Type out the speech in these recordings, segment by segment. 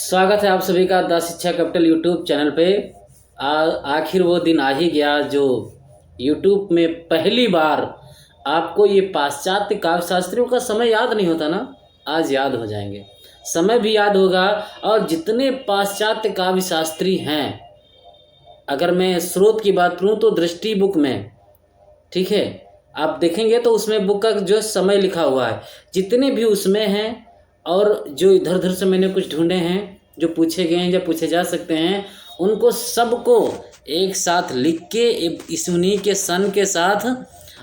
स्वागत है आप सभी का द शिक्षा कैपिटल यूट्यूब चैनल पे। आखिर वो दिन आ ही गया जो यूट्यूब में पहली बार आपको ये पाश्चात्य काव्य शास्त्रियों का समय याद नहीं होता ना, आज याद हो जाएंगे। समय भी याद होगा। और जितने पाश्चात्य काव्य शास्त्री हैं, अगर मैं स्रोत की बात करूँ तो दृष्टि बुक में, ठीक है, आप देखेंगे तो उसमें बुक का जो समय लिखा हुआ है, जितने भी उसमें हैं और जो इधर उधर से मैंने कुछ ढूंढे हैं, जो पूछे गए हैं या पूछे जा सकते हैं, उनको सबको एक साथ लिख के इस उन्हीं के सन के साथ,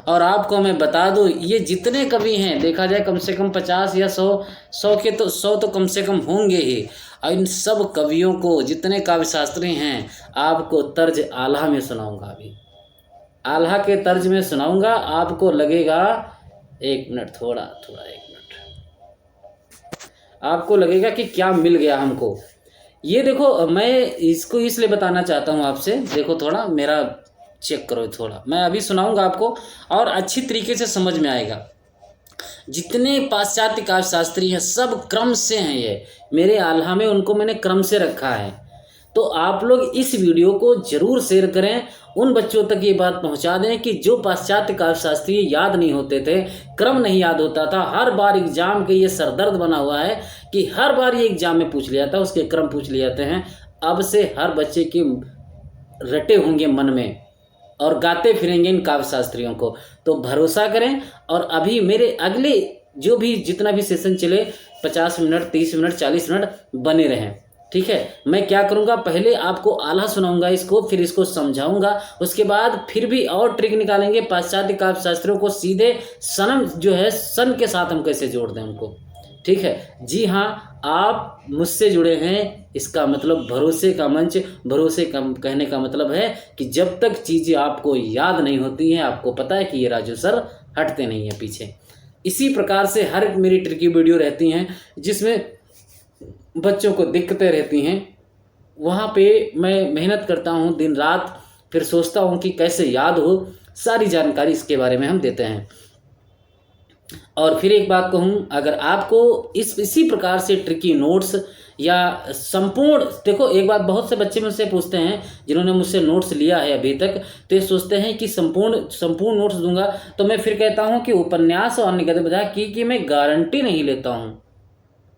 और आपको मैं बता दूं, ये जितने कवि हैं देखा जाए कम से कम 50 या 100 के तो 100 तो कम से कम होंगे ही। और इन सब कवियों को, जितने काव्य शास्त्री हैं, आपको तर्ज आल्हा में सुनाऊंगा। अभी आल्हा के तर्ज में सुनाऊंगा, आपको लगेगा एक मिनट, थोड़ा एक मिनट, आपको लगेगा कि क्या मिल गया हमको। ये देखो, मैं इसको इसलिए बताना चाहता हूँ आपसे, देखो थोड़ा मेरा चेक करो, थोड़ा मैं अभी सुनाऊंगा आपको और अच्छी तरीके से समझ में आएगा। जितने पाश्चात्य काव्य शास्त्री हैं सब क्रम से हैं, ये मेरे आल्हा में उनको मैंने क्रम से रखा है। तो आप लोग इस वीडियो को जरूर शेयर करें, उन बच्चों तक ये बात पहुंचा दें कि जो पाश्चात्य काव्य शास्त्री याद नहीं होते थे, क्रम नहीं याद होता था। हर बार एग्जाम के ये सरदर्द बना हुआ है कि हर बार ये एग्जाम में पूछ लिया था, उसके क्रम पूछ लिए जाते हैं। अब से हर बच्चे के रटे होंगे मन में और गाते फिरेंगे इन काव्य शास्त्रियों को। तो भरोसा करें। और अभी मेरे अगले जो भी जितना भी सेशन चले, 50 मिनट, 30 मिनट, 40 मिनट बने रहें, ठीक है। मैं क्या करूँगा, पहले आपको आल्हा सुनाऊंगा इसको, फिर इसको समझाऊंगा, उसके बाद फिर भी और ट्रिक निकालेंगे पाश्चात्य काव्य शास्त्रियों को सीधे सनम जो है सन के साथ हम कैसे जोड़ दें उनको, ठीक है। जी हाँ, आप मुझसे जुड़े हैं, इसका मतलब भरोसे का मंच। भरोसे का कहने का मतलब है कि जब तक चीज़ें आपको याद नहीं होती हैं, आपको पता है कि ये राजू सर हटते नहीं हैं पीछे। इसी प्रकार से हर मेरी ट्रिकी वीडियो रहती हैं जिसमें बच्चों को दिक्कतें रहती हैं, वहाँ पे मैं मेहनत करता हूँ दिन रात, फिर सोचता हूँ कि कैसे याद हो। सारी जानकारी इसके बारे में हम देते हैं। और फिर एक बात कहूँ, अगर आपको इसी प्रकार से ट्रिकी नोट्स या संपूर्ण, देखो एक बात, बहुत से बच्चे मुझसे पूछते हैं जिन्होंने मुझसे नोट्स लिया है अभी तक, तो ये सोचते हैं कि संपूर्ण नोट्स दूंगा। तो मैं फिर कहता हूँ कि उपन्यास और निगद्य बजा की मैं गारंटी नहीं लेता हूँ,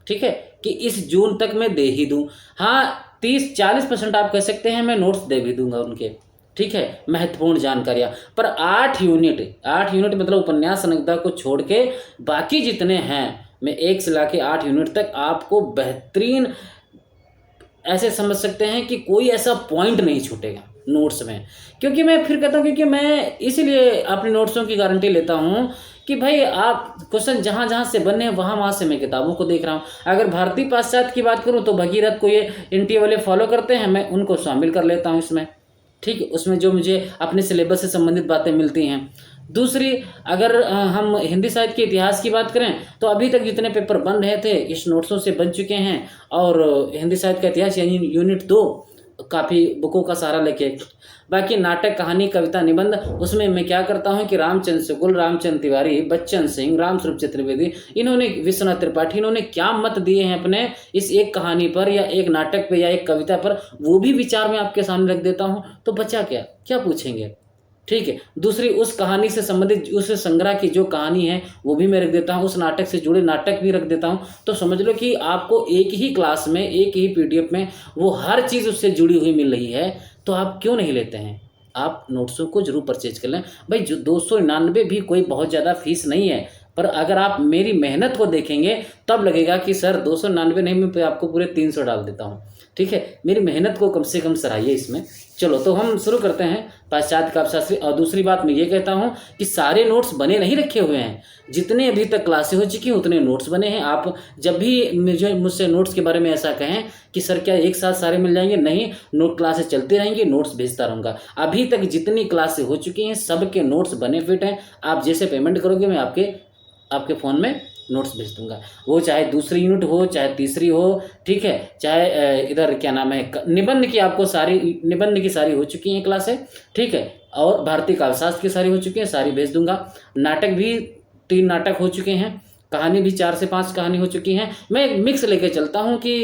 ठीक है, कि इस जून तक मैं दे ही दूँ। हाँ, 30-40% आप कह सकते हैं मैं नोट्स दे भी दूंगा उनके, ठीक है, महत्वपूर्ण जानकारियाँ। पर 8 यूनिट मतलब उपन्यास निगद्य को छोड़ के बाकी जितने हैं, मैं 1 से लाके 8 यूनिट तक आपको बेहतरीन, ऐसे समझ सकते हैं कि कोई ऐसा पॉइंट नहीं छूटेगा नोट्स में। क्योंकि मैं फिर कहता हूँ, क्योंकि मैं इसीलिए अपने नोट्सों की गारंटी लेता हूँ कि भाई आप क्वेश्चन जहाँ जहाँ से बने हैं वहाँ से मैं किताबों को देख रहा हूँ। अगर भारतीय पाश्चात्य की बात करूँ तो भगीरथ को ये NTA वाले फॉलो करते हैं, मैं उनको शामिल कर लेता हूँ इसमें, ठीक है, उसमें जो मुझे अपने सिलेबस से संबंधित बातें मिलती हैं। दूसरी, अगर हम हिंदी साहित्य के इतिहास की बात करें तो अभी तक जितने पेपर बन रहे थे इस नोट्सों से बन चुके हैं। और हिंदी साहित्य का इतिहास यानी यूनिट 2 काफ़ी बुकों का सहारा लेके। बाकी नाटक, कहानी, कविता, निबंध, उसमें मैं क्या करता हूँ कि रामचंद्र शुक्ल, रामचंद्र तिवारी, बच्चन सिंह, रामस्वरूप चतुर्वेदी, इन्होंने, विश्वनाथ त्रिपाठी, इन्होंने क्या मत दिए हैं अपने इस एक कहानी पर या एक नाटक पर या एक कविता पर, वो भी विचार में आपके सामने रख देता हूँ। तो बच्चा क्या पूछेंगे, ठीक है। दूसरी, उस कहानी से संबंधित उस संग्रह की जो कहानी है वो भी मैं रख देता हूँ, उस नाटक से जुड़े नाटक भी रख देता हूँ। तो समझ लो कि आपको एक ही क्लास में, एक ही PDF में वो हर चीज़ उससे जुड़ी हुई मिल रही है। तो आप क्यों नहीं लेते हैं? आप नोट्सों को जरूर परचेज कर लें भाई। जो 299 भी कोई बहुत ज़्यादा फीस नहीं है, पर अगर आप मेरी मेहनत को देखेंगे तब लगेगा कि सर 299 नहीं, मैं आपको पूरे 300 डाल देता हूँ, ठीक है। मेरी मेहनत को कम से कम सराहिए इसमें। चलो तो हम शुरू करते हैं पाश्चात्य काव्य शास्त्री। और दूसरी बात मैं ये कहता हूँ कि सारे नोट्स बने नहीं रखे हुए हैं, जितने अभी तक क्लासें हो चुकी हैं उतने नोट्स बने हैं। आप जब भी मुझसे नोट्स के बारे में ऐसा कहें कि सर क्या एक साथ सारे मिल जाएंगे, नहीं, नोट क्लासें चलती रहेंगी, नोट्स भेजता रहूँगा। अभी तक जितनी क्लासें हो चुकी हैं सबके नोट्स बने फिट हैं। आप जैसे पेमेंट करोगे मैं आपके फ़ोन में नोट्स भेज दूंगा, वो चाहे दूसरी यूनिट हो चाहे तीसरी हो, ठीक है, चाहे इधर क्या नाम है निबंध की, आपको सारी निबंध की सारी हो चुकी हैं क्लासें, ठीक है, और भारतीय काव्यशास्त्र की सारी हो चुकी हैं, सारी भेज दूंगा। नाटक भी 3 नाटक हो चुके हैं, कहानी भी 4 से 5 कहानी हो चुकी हैं। मैं मिक्स लेके चलता हूँ कि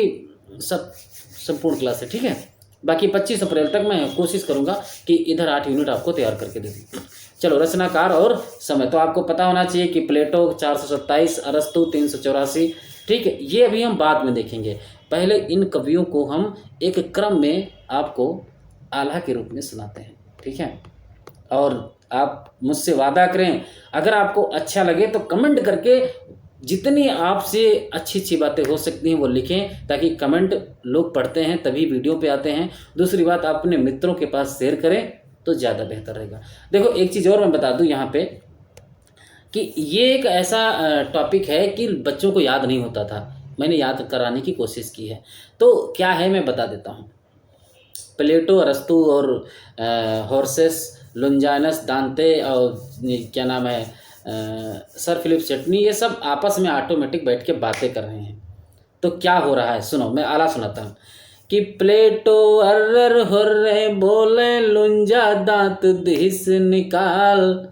सब संपूर्ण क्लास है, ठीक है। बाकी 25 अप्रैल तक मैं कोशिश करूँगा कि इधर 8 यूनिट आपको तैयार करके दे दूँ। चलो, रचनाकार और समय तो आपको पता होना चाहिए कि प्लेटो 427, अरस्तु 384, ठीक है। ये अभी हम बाद में देखेंगे, पहले इन कवियों को हम एक क्रम में आपको आल्हा के रूप में सुनाते हैं, ठीक है। और आप मुझसे वादा करें, अगर आपको अच्छा लगे तो कमेंट करके जितनी आपसे अच्छी अच्छी बातें हो सकती हैं वो लिखें, ताकि कमेंट लोग पढ़ते हैं तभी वीडियो पे आते हैं। दूसरी बात, आप अपने मित्रों के पास शेयर करें तो ज़्यादा बेहतर रहेगा। देखो, एक चीज़ और मैं बता दूं यहाँ पे कि ये एक ऐसा टॉपिक है कि बच्चों को याद नहीं होता था, मैंने याद कराने की कोशिश की है। तो क्या है मैं बता देता हूँ। प्लेटो, अरस्तु और हॉर्सेस, लुंजाइनस, दांते और क्या नाम है सर फिलिप सेडनी, ये सब आपस में ऑटोमेटिक बैठ के बातें कर रहे हैं। तो क्या हो रहा है सुनो, मैं आला सुनाता हूँ कि प्लेटो अर्र हुर्रे बोले, लुंजा दांत दिस निकाल,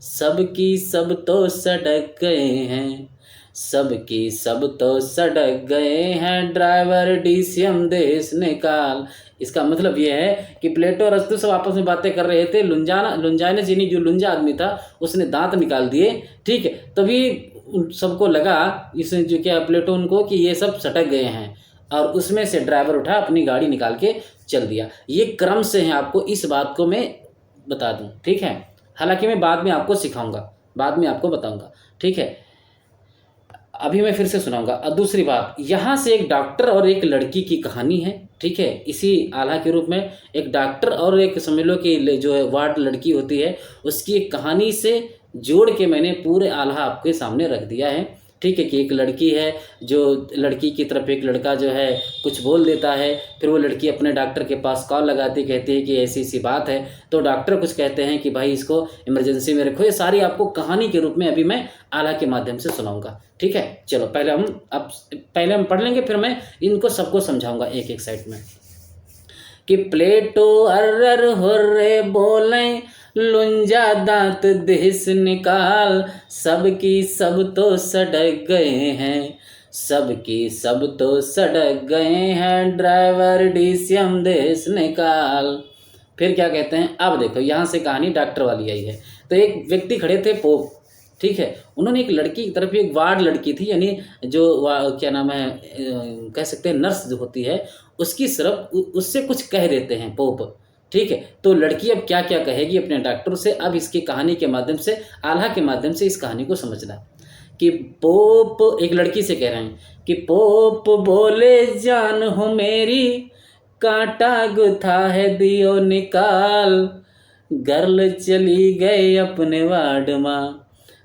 सबकी सब तो सड़क गए हैं, सबकी सब तो सड़क गए हैं, ड्राइवर डीसीएम देश निकाल। इसका मतलब ये है कि प्लेटो और अरस्तु सब आपस में बातें कर रहे थे। लुंजाइनस यानी जो लुंजा आदमी था उसने दांत निकाल दिए, ठीक है। तभी उन सबको लगा, इसने जो क्या प्लेटो उनको, कि ये सब सटक गए हैं, और उसमें से ड्राइवर उठा अपनी गाड़ी निकाल के चल दिया। ये क्रम से है, आपको इस बात को मैं बता दूं, ठीक है। हालांकि मैं बाद में आपको सिखाऊंगा, बाद में आपको बताऊंगा, ठीक है। अभी मैं फिर से सुनाऊंगा। और दूसरी बात, यहाँ से एक डॉक्टर और एक लड़की की कहानी है, ठीक है। इसी आल्हा के रूप में एक डॉक्टर और एक समझ लो कि जो है वार्ड लड़की होती है, उसकी एक कहानी से जोड़ के मैंने पूरे आल्हा आपके सामने रख दिया है, ठीक है। कि एक लड़की है, जो लड़की की तरफ एक लड़का जो है कुछ बोल देता है, फिर वो लड़की अपने डॉक्टर के पास कॉल लगाती, कहती है कि ऐसी सी बात है। तो डॉक्टर कुछ कहते हैं कि भाई इसको इमरजेंसी में रखो। ये सारी आपको कहानी के रूप में अभी मैं आल्हा के माध्यम से सुनाऊंगा, ठीक है। चलो, पहले हम पढ़ लेंगे, फिर मैं इनको सबको समझाऊंगा एक एक साइड में। कि प्लेटो अर्र हुर्रे बोले, लुंजा दांत दिस निकाल, सबकी सब तो सड़क गए हैं, सबकी सब तो सड़क गए हैं, ड्राइवर डीसीएम देश निकाल। फिर क्या कहते हैं, अब देखो यहाँ से कहानी डॉक्टर वाली आई है। तो एक व्यक्ति खड़े थे, पोप, ठीक है। उन्होंने एक लड़की की तरफ, एक वार्ड लड़की थी, यानी जो क्या नाम है कह सकते हैं नर्स जो होती है, उसकी तरफ उससे कुछ कह देते हैं पोप, ठीक है। तो लड़की अब क्या क्या कहेगी अपने डॉक्टर से, अब इसकी कहानी के माध्यम से, आल्हा के माध्यम से इस कहानी को समझना। कि पोप एक लड़की से कह रहे हैं कि पोप बोले, जान हो मेरी, कांटा गुथा है दियो निकाल, गर्ल चली गए अपने वार्ड माँ,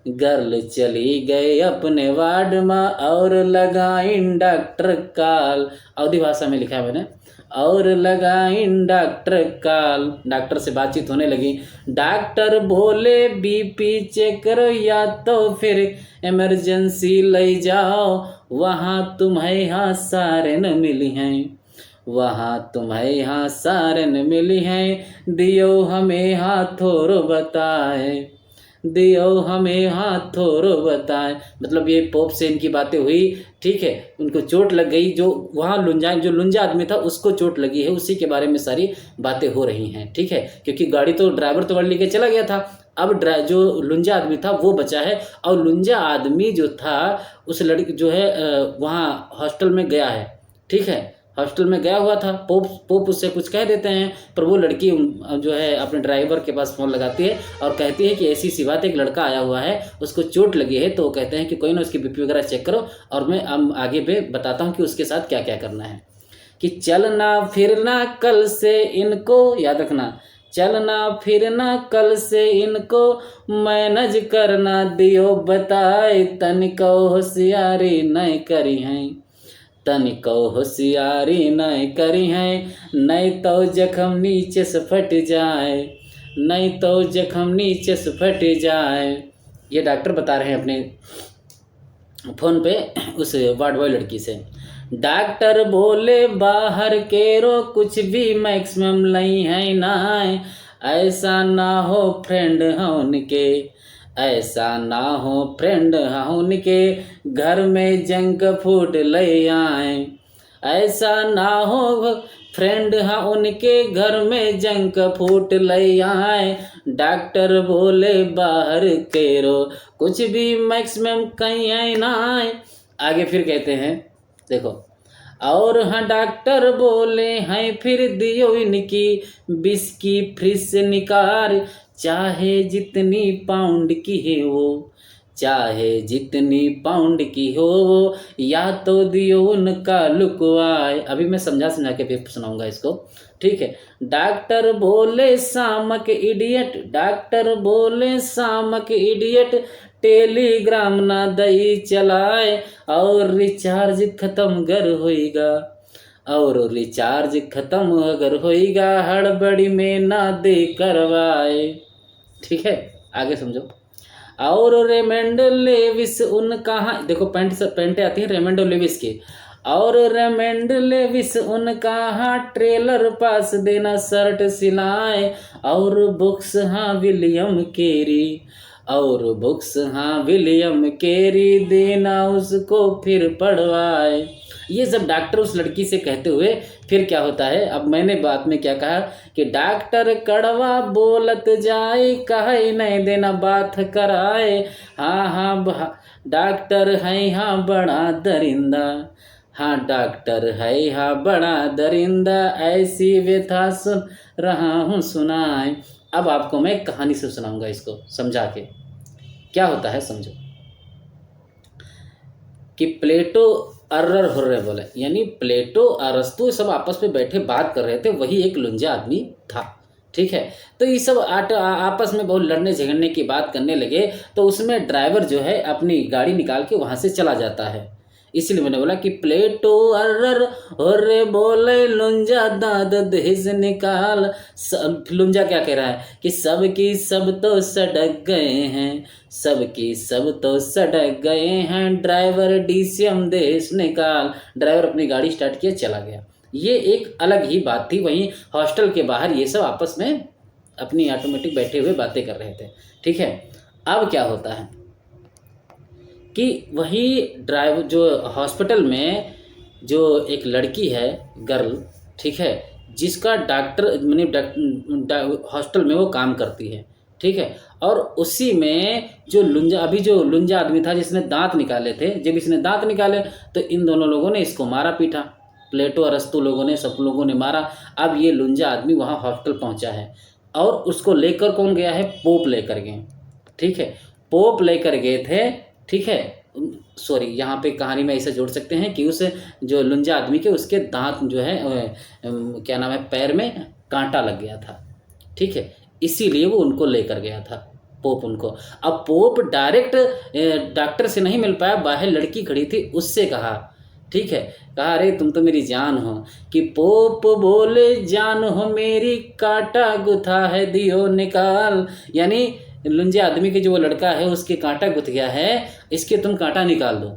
गर्ल चली गए अपने वार्ड माँ, और लगाइन डॉक्टर काल। अवधी भाषा में लिखा है मैंने, और लगाइन डॉक्टर काल। डॉक्टर से बातचीत होने लगी। डॉक्टर बोले, बीपी चेक करो या तो फिर इमरजेंसी ले जाओ, वहाँ तुम्हें यहाँ सारन मिली हैं, वहाँ तुम्हें यहाँ सारन मिली हैं, दियो हमें हाथों बताए, दियो हमें हाथों बताए। मतलब ये पोप से इनकी बातें हुई, ठीक है। उनको चोट लग गई, जो वहाँ जो लुंजा आदमी था उसको चोट लगी है, उसी के बारे में सारी बातें हो रही हैं, ठीक है। क्योंकि गाड़ी तो ड्राइवर तो गाड़ी लेके चला गया था, अब जो लुंजा आदमी था वो बचा है। और लुंजा आदमी जो था उस लड़की जो है वहाँ हॉस्टल में गया है, ठीक है। हॉस्टल में गया हुआ था। पोप उससे कुछ कह देते हैं, पर वो लड़की जो है अपने ड्राइवर के पास फ़ोन लगाती है और कहती है कि ऐसी सी बात, एक लड़का आया हुआ है, उसको चोट लगी है। तो वो कहते हैं कि कोई ना, उसकी बीपी वगैरह चेक करो, और मैं आगे पे बताता हूँ कि उसके साथ क्या क्या करना है। कि चलना फिरना कल से इनको, याद रखना, चलना फिरना कल से इनको, मैनेज करना दियो बताए, तनिको होशियारी नहीं करी हैं, तनिको होशियारी नहीं करी हैं, नहीं तो जख्म नीचे से फट जाए, नहीं तो जख्म नीचे से फट जाए। ये डॉक्टर बता रहे हैं अपने फ़ोन पे उस वार्ड बॉय लड़की से। डॉक्टर बोले, बाहर केरो कुछ भी मैक्सिमम नहीं है ना, ऐसा ना हो फ्रेंड होने के, ऐसा ना हो फ्रेंड होने के, घर में जंक फूड ले आए, ऐसा ना हो फ्रेंड, हाँ उनके घर में जंक फूड ले आए। डॉक्टर बोले बाहर केरो, कुछ भी मैक्सिमम कहीं आए ना आए। आगे फिर कहते हैं, देखो, और हाँ डॉक्टर बोले हैं फिर दियो इनकी बिस्की फ्रिज से निकाल। चाहे जितनी पाउंड की है वो, चाहे जितनी पाउंड की हो वो, या तो दियो उनका लुकवाए। अभी मैं समझा समझा के फिर सुनाऊंगा इसको, ठीक है। डॉक्टर बोले शामक इडियट, डॉक्टर बोले शामक इडियट, टेलीग्राम ना दई चलाए, और रिचार्ज खत्म गर होएगा, और रिचार्ज खत्म अगर होएगा, हड़बड़ी में ना दे करवाए। ठीक है, आगे समझो। और रेमंड लेविस उन कहाँ, देखो पेंटे आती है रेमंड लेविस की। और रेमंड लेविस उन कहाँ ट्रेलर पास देना शर्ट सिलाए, और बुक्स हाँ विलियम केरी, और बुक्स हाँ विलियम केरी देना उसको फिर पढ़वाए। ये सब डॉक्टर उस लड़की से कहते हुए फिर क्या होता है, अब मैंने बात में क्या कहा कि डॉक्टर कड़वा बोलत जाए, कहे नहीं देना बात कराए। हाँ हाँ डॉक्टर है हाँ बड़ा दरिंदा, हाँ डॉक्टर है हाँ बड़ा दरिंदा, ऐसी व्यथा सुन रहा हूँ सुनाए। अब आपको मैं कहानी से सुनाऊंगा इसको समझा के। क्या होता है समझो कि प्लेटो अर्रर हुर्रे बोले, यानी प्लेटो अरस्तु सब आपस में बैठे बात कर रहे थे, वही एक लुंजा आदमी था। ठीक है, तो ये सब आपस में बहुत लड़ने झगड़ने की बात करने लगे। तो उसमें ड्राइवर जो है अपनी गाड़ी निकाल के वहाँ से चला जाता है। इसीलिए मैंने बोला कि प्लेटो अर्रर हुर्रे बोले, लुंजा दाद दहेज निकाल। लुंजा क्या कह रहा है कि सब की सब तो सड़क गए हैं, सब की सब तो सड़क गए हैं, ड्राइवर डीसीएम देश निकाल। ड्राइवर अपनी गाड़ी स्टार्ट किया, चला गया। ये एक अलग ही बात थी। वहीं हॉस्टल के बाहर ये सब आपस में अपनी ऑटोमेटिक बैठे हुए बातें कर रहे थे। ठीक है, अब क्या होता है कि वही ड्राइवर जो हॉस्पिटल में जो एक लड़की है गर्ल, ठीक है, जिसका डॉक्टर मैंने हॉस्टल में वो काम करती है। ठीक है, और उसी में जो लुंजा, अभी जो लुंजा आदमी था जिसने दांत निकाले थे, जब इसने दांत निकाले तो इन दोनों लोगों ने इसको मारा पीटा, प्लेटो अरस्तु लोगों ने, सब लोगों ने मारा। अब ये लुंजा आदमी वहाँ हॉस्पिटल पहुँचा है और उसको लेकर कौन गया है, पोप लेकर गए। ठीक है, पोप लेकर गए थे। ठीक है, सॉरी, यहाँ पे कहानी में ऐसे जोड़ सकते हैं कि उस जो लुंजा आदमी के उसके दांत जो है क्या नाम है, पैर में कांटा लग गया था। ठीक है, इसीलिए वो उनको लेकर गया था पोप उनको। अब पोप डायरेक्ट डॉक्टर से नहीं मिल पाया, बाहर लड़की खड़ी थी, उससे कहा। ठीक है, कहा अरे तुम तो मेरी जान हो। कि पोप बोले जान हो मेरी, कांटा गुथा है दियो निकाल। यानी लुंजे आदमी के जो वो लड़का है उसके कांटा गुथ गया है, इसके तुम कांटा निकाल दो।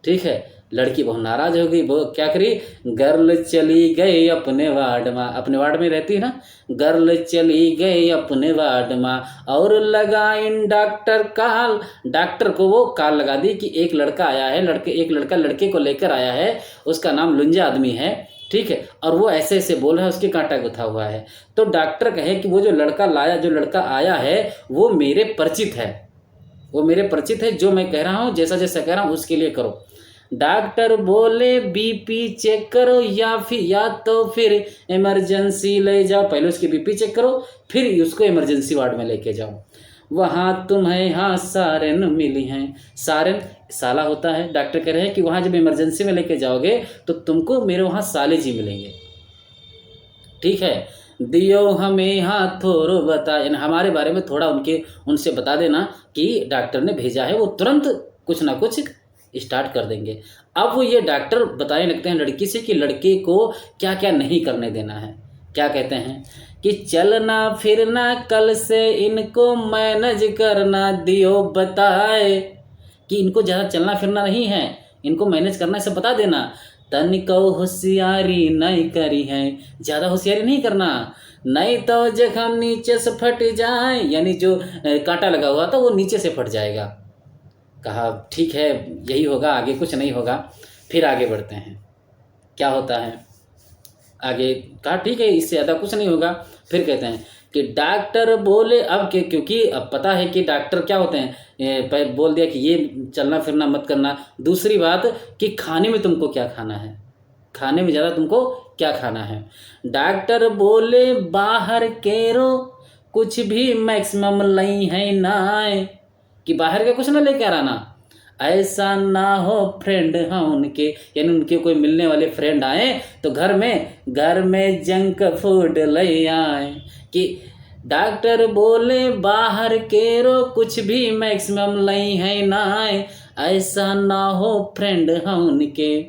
ठीक है, लड़की बहुत नाराज हो गई। वो क्या करी, गर्ल चली गई अपने वार्ड में, अपने वार्ड में रहती है ना, गर्ल चली गई अपने वार्ड में, और लगा इन डॉक्टर काल। डॉक्टर को वो काल लगा दी कि एक लड़का आया है, एक लड़का लड़के को लेकर आया है, उसका नाम लुंजा आदमी है। ठीक है, और वो ऐसे ऐसे बोल रहा है, उसके कांटा गुथा हुआ है। तो डॉक्टर कहे कि वो जो लड़का आया है वो मेरे परिचित है, वो मेरे परिचित है, जो मैं कह रहा हूँ जैसा जैसा कह रहा हूँ उसके लिए करो। डॉक्टर बोले बीपी चेक करो, या तो फिर इमरजेंसी ले जाओ। पहले उसकी बीपी चेक करो, फिर उसको इमरजेंसी वार्ड में लेके जाओ। वहाँ तुम्हें यहाँ सारन मिली हैं। सारन साला होता है। डॉक्टर कह रहे हैं कि वहाँ जब इमरजेंसी में लेके जाओगे तो तुमको मेरे वहाँ साले जी मिलेंगे। ठीक है, दियो हमें यहाँ थोड़ो बता, हमारे बारे में थोड़ा उनसे बता देना कि डॉक्टर ने भेजा है, वो तुरंत कुछ ना कुछ स्टार्ट कर देंगे। अब वो ये डॉक्टर बताने लगते हैं लड़की से कि लड़के को क्या क्या नहीं करने देना है। क्या कहते हैं कि चलना फिरना कल से इनको मैनेज करना दियो बताए, कि इनको ज़्यादा चलना फिरना नहीं है, इनको मैनेज करना है, सब बता देना। तनिको होशियारी नहीं करी है, ज़्यादा होशियारी नहीं करना, नहीं तो जख्म नीचे से फट जाए, यानी जो कांटा लगा हुआ था वो नीचे से फट जाएगा। कहा ठीक है, यही होगा, आगे कुछ नहीं होगा। फिर आगे बढ़ते हैं। क्या होता है आगे कहा, ठीक है इससे ज़्यादा कुछ नहीं होगा। फिर कहते हैं कि डॉक्टर बोले, अब के क्योंकि अब पता है कि डॉक्टर क्या होते हैं, बोल दिया कि ये चलना फिरना मत करना। दूसरी बात कि खाने में तुमको क्या खाना है, खाने में ज़्यादा तुमको क्या खाना है। डॉक्टर बोले बाहर केरो कुछ भी मैक्सिमम लई है ना, कि बाहर का कुछ ना लेकर आना, ऐसा ना हो फ्रेंड हाँ उनके, यानी उनके कोई मिलने वाले फ्रेंड आए तो घर में जंक फूड ले आए। कि डॉक्टर बोले बाहर केरो कुछ भी मैक्सिमम लई है ना, ऐसा ना हो फ्रेंड हाँ उनके,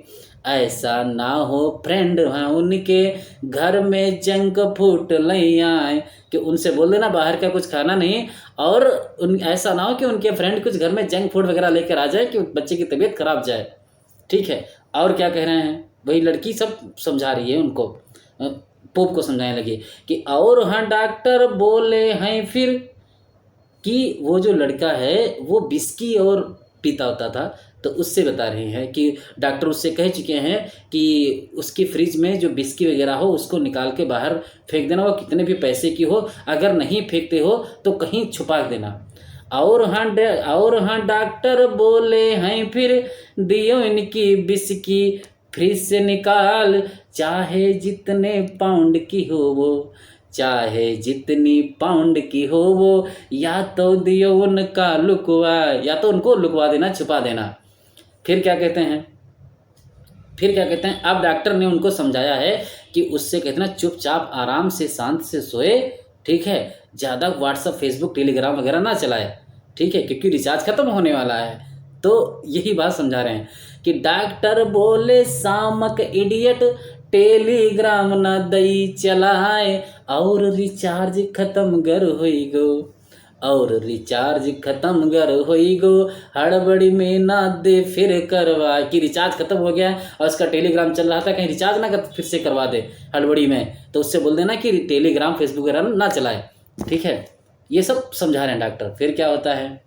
ऐसा ना हो फ्रेंड हाँ उनके, घर में जंक फूड ले आए। कि उनसे बोल देना बाहर का कुछ खाना नहीं, और ऐसा ना हो कि उनके फ्रेंड कुछ घर में जंक फूड वगैरह लेकर आ जाए कि बच्चे की तबीयत खराब जाए। ठीक है, और क्या कह रहे हैं, वही लड़की सब समझा रही है उनको, पोप को समझाने लगी कि और हाँ डॉक्टर बोले हैं फिर, कि वो जो लड़का है वो बिस्की और पीता होता था, तो उससे बता रहे हैं कि डॉक्टर उससे कह चुके हैं कि उसकी फ्रिज में जो बिस्की वगैरह हो उसको निकाल के बाहर फेंक देना, वो कितने भी पैसे की हो, अगर नहीं फेंकते हो तो कहीं छुपा देना। और हाँ डॉक्टर बोले हैं फिर, दियो इनकी बिस्की फ्रिज से निकाल, चाहे जितने पाउंड की हो वो, चाहे जितनी पाउंड की हो वो, या तो दियो उनका लुकवा, या तो उनको लुकवा देना, छुपा देना। फिर क्या कहते हैं, अब डॉक्टर ने उनको समझाया है कि उससे कहते ना चुपचाप आराम से शांत से सोए, ठीक है, ज़्यादा व्हाट्सअप फेसबुक टेलीग्राम वगैरह ना चलाए, ठीक है, क्योंकि रिचार्ज खत्म होने वाला है। तो यही बात समझा रहे हैं कि डॉक्टर बोले शामक इडियट टेलीग्राम ना दई चलाए, और रिचार्ज खत्म गर होई गो, और रिचार्ज खत्म गर होई गो, हड़बड़ी में ना दे फिर करवा। कि रिचार्ज खत्म हो गया और उसका टेलीग्राम चल रहा था, कहीं रिचार्ज ना फिर से करवा दे हड़बड़ी में, तो उससे बोल देना कि टेलीग्राम फेसबुक वगैरह ना चलाए। ठीक है, ये सब समझा रहे हैं डॉक्टर। फिर क्या होता है,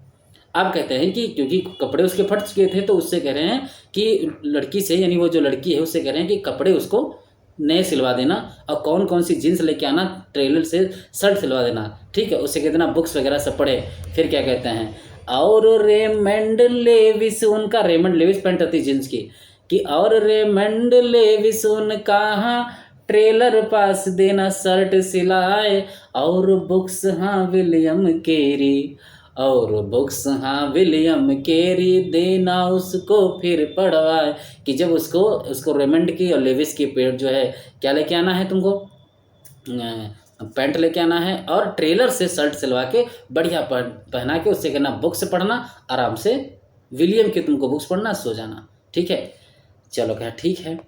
अब कहते हैं कि क्योंकि कपड़े उसके फट चुके थे तो उससे कह रहे हैं कि लड़की से, यानी वो जो लड़की है उससे कह रहे हैं कि कपड़े उसको नए सिलवा देना, और कौन कौन सी जीन्स लेके आना, ट्रेलर से शर्ट सिलवा देना। ठीक है, उससे कह देना बुक्स वगैरह सब पढ़े। फिर क्या कहते हैं, और रेमंड लेविस, उनका रेमंड लेविस पैंट आती जीन्स की, कि और रेमंड लेविस उनका ट्रेलर पास देना शर्ट सिलाए, और बुक्स हाँ विलियम केरी, और बुक्स हाँ विलियम केरी देना उसको फिर पढ़वाए। कि जब उसको रेमंड की और लेविस की पेड़ जो है क्या लेके आना है तुमको, पैंट लेके आना है, और ट्रेलर से शर्ट सिलवा के बढ़िया पहना के उससे कहना बुक्स पढ़ना आराम से, विलियम की तुमको बुक्स पढ़ना, सो जाना। ठीक है, चलो क्या ठीक है।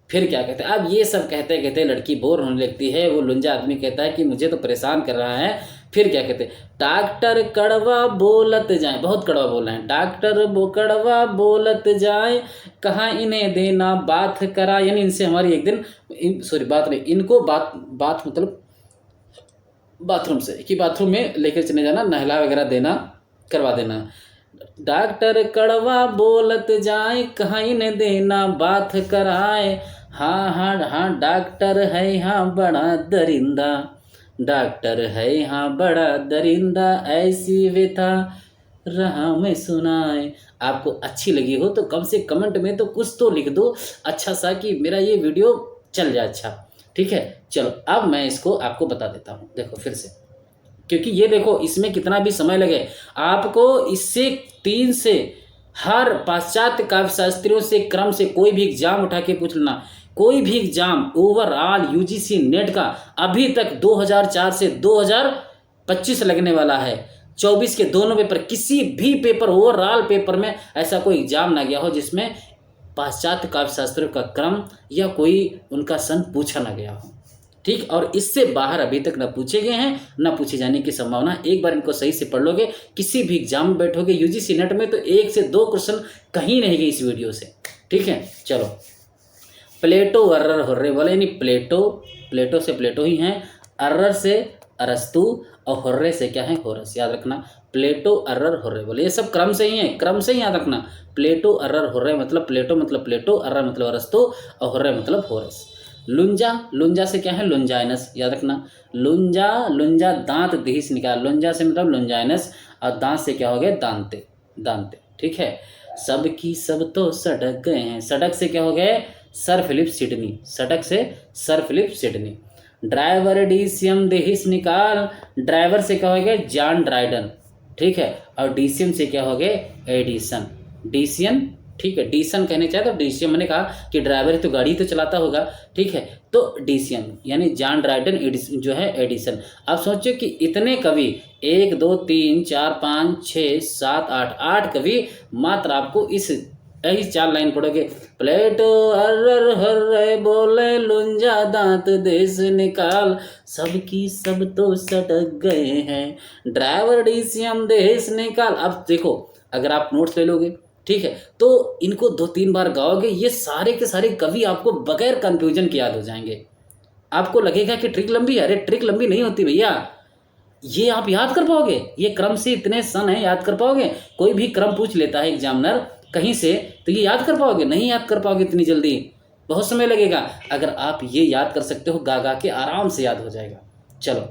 फिर क्या कहते हैं, अब ये सब कहते कहते लड़की बोर होने लगती है। वो लुंजा आदमी कहता है कि मुझे तो परेशान कर रहा है। फिर क्या कहते हैं, डॉक्टर कड़वा बोलत जाए, बहुत कड़वा बोल रहे हैं, डॉक्टर कड़वा बोलत जाए, कहाँ इन्हें देना बात करा, यानी इनसे हमारी एक दिन सॉरी बात नहीं, इनको बात मतलब बाथरूम से, कि बाथरूम में लेकर चले जाना, नहला वगैरह देना, करवा देना। डॉक्टर कड़वा बोलत जाए, कहाँ इन्हें देना बात कराए, हाँ डॉक्टर है हाँ बड़ा दरिंदा, डॉक्टर है हाँ बड़ा दरिंदा, ऐसी व्यथा रहा मैं सुनाए। आपको अच्छी लगी हो तो कम से कमेंट में तो कुछ तो लिख दो अच्छा सा, कि मेरा ये वीडियो चल जाए अच्छा। ठीक है, चलो अब मैं इसको आपको बता देता हूँ। देखो फिर से, क्योंकि ये देखो इसमें कितना भी समय लगे आपको, इससे 3 से हर पाश्चात्य काव्यशास्त्रियों से क्रम से कोई भी एग्जाम उठा के पूछ लेना, कोई भी एग्जाम ओवरऑल यूजीसी नेट का अभी तक 2004 से 2025 लगने वाला है, 24 के दोनों पेपर, किसी भी पेपर ओवरऑल पेपर में ऐसा कोई एग्जाम ना गया हो जिसमें पाश्चात्य काव्यशास्त्रियों का क्रम या कोई उनका सन पूछा ना गया हो। ठीक, और इससे बाहर अभी तक न पूछे गए हैं, न पूछे जाने की संभावना। एक बार इनको सही से पढ़ लोगे, किसी भी एग्जाम में बैठोगे यूजीसी नेट में, तो 1 से 2 क्वेश्चन कहीं नहीं गए इस वीडियो से। ठीक है, चलो प्लेटो अर्रर होर्रे बोले, यानी प्लेटो से प्लेटो ही हैं, अर्रर से अरस्तु, और होर्रे से क्या है होरस। याद रखना, प्लेटो अर्रर हुर्रे, बोले ये सब क्रम से ही है, क्रम से ही याद रखना। प्लेटो अर्रर हुर्रे मतलब प्लेटो मतलब प्लेटो, अर्रर मतलब अरस्तु और हुर्रे मतलब होरेस। लुंजा, लुंजा से क्या है लुंजाइनस, याद रखना। लुंजा, लुंजा दांत दीस निकाल, लुंजा से मतलब लुंजाइनस और दांत से क्या हो गया दांते, दांते, ठीक है। सब की सब तो सड़क गए हैं, सड़क से क्या हो गए सर फिलिप सिडनी, सड़क से Sir Philip Sidney. Driver DCM देहिस निकाल, ड्राइवर से क्या हो गया जॉन ड्राइडन, ठीक है। और डीसीएम से क्या हो गए एडिसन, डीसीएम, ठीक है। डीसन कहने चाहे तो डीसीएम, मैंने कहा कि ड्राइवर तो गाड़ी तो चलाता होगा, ठीक है। तो डीसीएम यानी जॉन ड्राइडन एडिसन जो है एडिसन। अब सोचो कि इतने कवि 1 2 3 4 5 6 7 8 8 कवि मात्र आपको इस यही 4 लाइन पढ़ोगे। प्लेटो अर्रर हर्रे बोले लुंजा दांत देश निकाल, सबकी सब तो सटक गए हैं, ड्राइवर डीसीएम देश निकाल। अब देखो अगर आप नोट्स ले लोगे, ठीक है, तो इनको 2-3 बार गाओगे, ये सारे के सारे कवि आपको बगैर कंफ्यूजन के याद हो जाएंगे। आपको लगेगा कि ट्रिक लंबी है, अरे ट्रिक लंबी नहीं होती भैया, ये आप याद कर पाओगे, ये क्रम से इतने सन है याद कर पाओगे। कोई भी क्रम पूछ लेता है एग्जामिनर कहीं से तो ये याद कर पाओगे, नहीं याद कर पाओगे इतनी जल्दी, बहुत समय लगेगा। अगर आप ये याद कर सकते हो गा गा के आराम से याद हो जाएगा। चलो,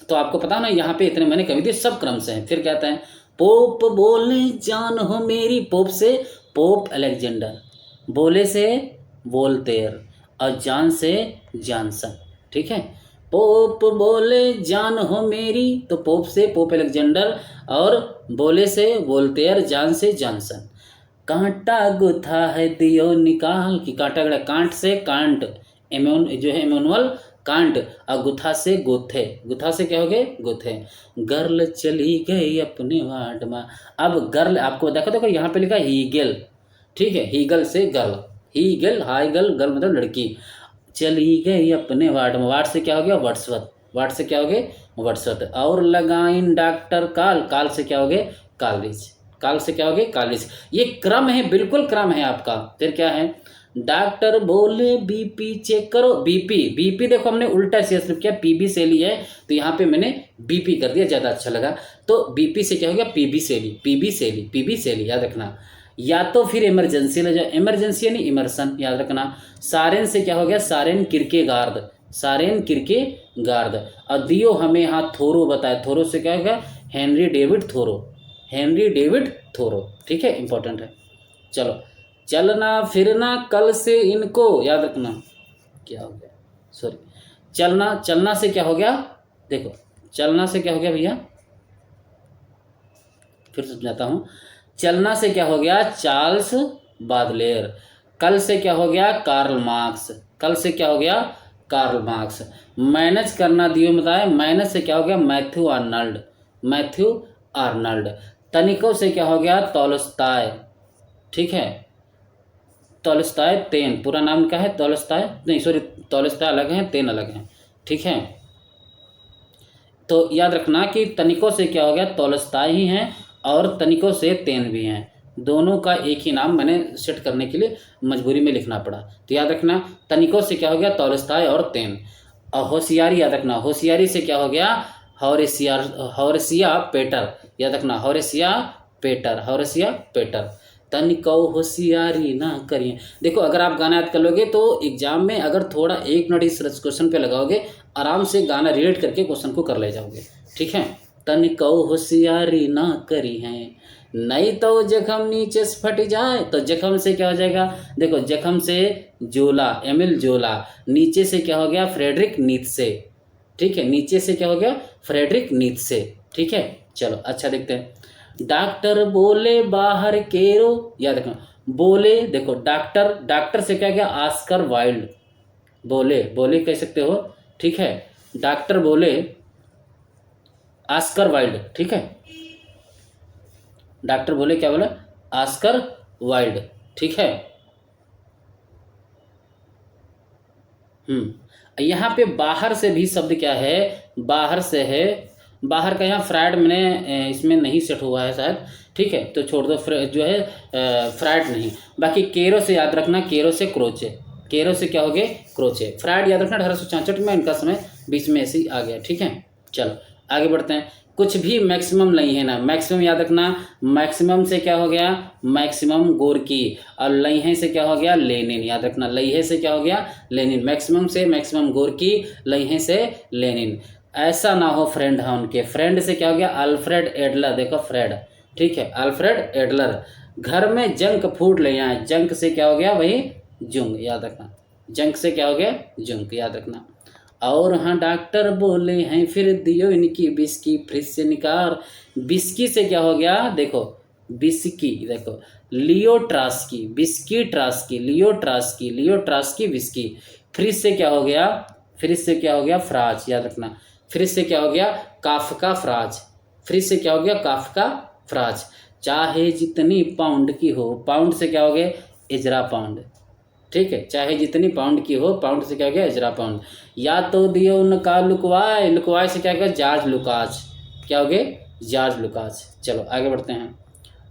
तो आपको पता ना यहाँ पे इतने मैंने कवि थे सब क्रम से हैं। फिर कहते हैं पोप बोले जान हो मेरी, पोप से पोप अलेक्जेंडर, बोले से वोल्टेयर और जान से जॉनसन, ठीक है। पोप बोले जान हो मेरी, तो पोप से पोप अलेक्जेंडर और बोले से वोल्टेयर, जान से जॉनसन। कांटा गुथा है दियो निकाल, कि कांटा गड़ा कांट से कांट, एमोन जो है इमोनुअल कांट, और गुथा से गोथे, गुथा से क्या हो गए गोथे। गर्ल चली गई अपने वार्ड में, अब गर्ल आपको देखो यहाँ पे लिखा हीगेल, ठीक है, हीगल से girl, Hegel high girl, girl मतलब लड़की, चली गई अपने वार्ड में, वार्ड से क्या हो गया वर्ड्सवर्थ, वार्ड से क्या हो गए वर्ड्सवर्थ। और लगाइन डॉक्टर काल, काल से क्या हो गए कॉलेज, काल से क्या हो गए कॉलेज। ये क्रम है, बिल्कुल क्रम है आपका। फिर क्या है डॉक्टर बोले बीपी चेक करो, बीपी, बीपी देखो हमने उल्टा से सिर्फ किया, पीबी से ली है तो यहाँ पे मैंने बीपी कर दिया, ज़्यादा अच्छा लगा। तो बीपी से क्या हो गया पीबी से ली, पीबी से ली, पीबी से ली, याद रखना। या तो फिर इमरजेंसी ले जाओ, इमरजेंसी यानी इमर्सन, याद रखना। सारेन से क्या हो गया सारेन किरकेगार्ड, सारेन किरकेगार्ड। और दियो हमें यहाँ थोरो बताया, थोरो से क्या हो गया Henry David Thoreau, Henry David Thoreau, ठीक है, इंपॉर्टेंट है। चलो, चलना फिरना कल से इनको, याद रखना क्या हो गया सॉरी, चलना, चलना से क्या हो गया देखो, चलना से क्या हो गया भैया, फिर समझाता हूँ। चलना से क्या हो गया चार्ल्स बादलेयर, कल से क्या हो गया कार्ल मार्क्स, कल से क्या हो गया कार्ल मार्क्स। मैनेज करना दियो बताए, मैनेज से क्या हो गया मैथ्यू आर्नल्ड, मैथ्यू आर्नल्ड। तनिकों से क्या हो गया तोलस्ताय, ठीक है, तोलस्ताय तेन, पूरा नाम क्या है तोलस्ताय, नहीं सॉरी तोलस्ताय अलग है तेन अलग है, ठीक है। तो याद रखना कि तनिकों से क्या हो गया तोलस्ताय ही हैं और तनिकों से तेन भी हैं, दोनों का एक ही नाम मैंने सेट करने के लिए मजबूरी में लिखना पड़ा। तो याद रखना तनिकों से क्या हो गया तोलस्ताय और तेन। और होशियारी याद रखना, होशियारी से क्या हो गया हॉरेसिया पेटर, याद रखना हॉरेसिया पेटर, हॉरेसिया पेटर। तनिको होशियारी ना करिए, देखो अगर आप गाना याद कर लोगे तो एग्जाम में अगर थोड़ा 1 मिनट इस क्वेश्चन पे लगाओगे आराम से गाना रिलेट करके क्वेश्चन को कर ले जाओगे, ठीक है। तनिको होशियारी ना करी है, नहीं तो जख्म नीचे से फट जाए, तो जख्म से क्या हो जाएगा देखो, जख्म से जोला एमिल जोला, नीचे से क्या हो गया फ्रेडरिक नीत्शे, ठीक है, नीचे से क्या हो गया फ्रेडरिक नीत्शे, ठीक है। चलो अच्छा देखते हैं। डॉक्टर बोले बाहर केरो, याद रखना बोले, देखो डॉक्टर, डॉक्टर से क्या गया ऑस्कर वाइल्ड, बोले, बोले कह सकते हो, ठीक है। डॉक्टर बोले ऑस्कर वाइल्ड, ठीक है, डॉक्टर बोले क्या बोला ऑस्कर वाइल्ड, ठीक है। यहाँ पे बाहर से भी शब्द क्या है बाहर से है, बाहर का यहाँ फ्राइड मैंने इसमें नहीं सेट हुआ है शायद, ठीक है, तो छोड़ दो जो है फ्राइड नहीं। बाकी केरो से याद रखना, केरो से क्रोचे, केरो से क्या हो गए क्रोचे। फ्राइड याद रखना 1866 में, इनका समय बीच में ऐसे ही आ गया, ठीक है। चलो आगे बढ़ते हैं। कुछ भी मैक्सिमम नहीं है ना, मैक्सिमम याद रखना, मैक्सिमम से क्या हो गया, मैक्सिमम गोरकी, और लइहे से क्या हो गया, लेनिन, याद रखना, लइहे से क्या हो गया, लेनिन, मैक्सिमम से मैक्सिमम गोरकी, लइहे से लेनिन। ऐसा ना हो फ्रेंड है उनके, फ्रेंड से क्या हो गया, अल्फ्रेड एडलर, देखो फ्रेड, ठीक है, अल्फ्रेड एडलर। घर में जंक फूड ले आए, जंक से क्या हो गया, वही जुंग, याद रखना, जंक से क्या हो गया, जुंग, याद रखना। और हाँ डॉक्टर बोले हैं फिर दियो इनकी बिस्की फ्रिज से निकाल, बिस्की से क्या हो गया, देखो बिस्की, देखो लियो ट्रास्की, बिस्की ट्रास्की, लियो ट्रास्की, लियो ट्रास्की बिस्की। फ्रिज से क्या हो गया, फ्रिज से क्या हो गया, फ्राज, याद रखना, फ्रिज से क्या हो गया, काफका फ्राज, फ्रिज से क्या हो गया, काफका फ्राज। चाहे जितनी पाउंड की हो, पाउंड से क्या हो गया, इजरा पाउंड, ठीक है, चाहे जितनी पाउंड की हो, पाउंड से क्या हो गया, इजरा पाउंड। या तो दियो उनका लुकवाए, लुकवाए से क्या हो गया, जॉर्ज लुकास, क्या हो गया, जॉर्ज लुकास। चलो आगे बढ़ते हैं।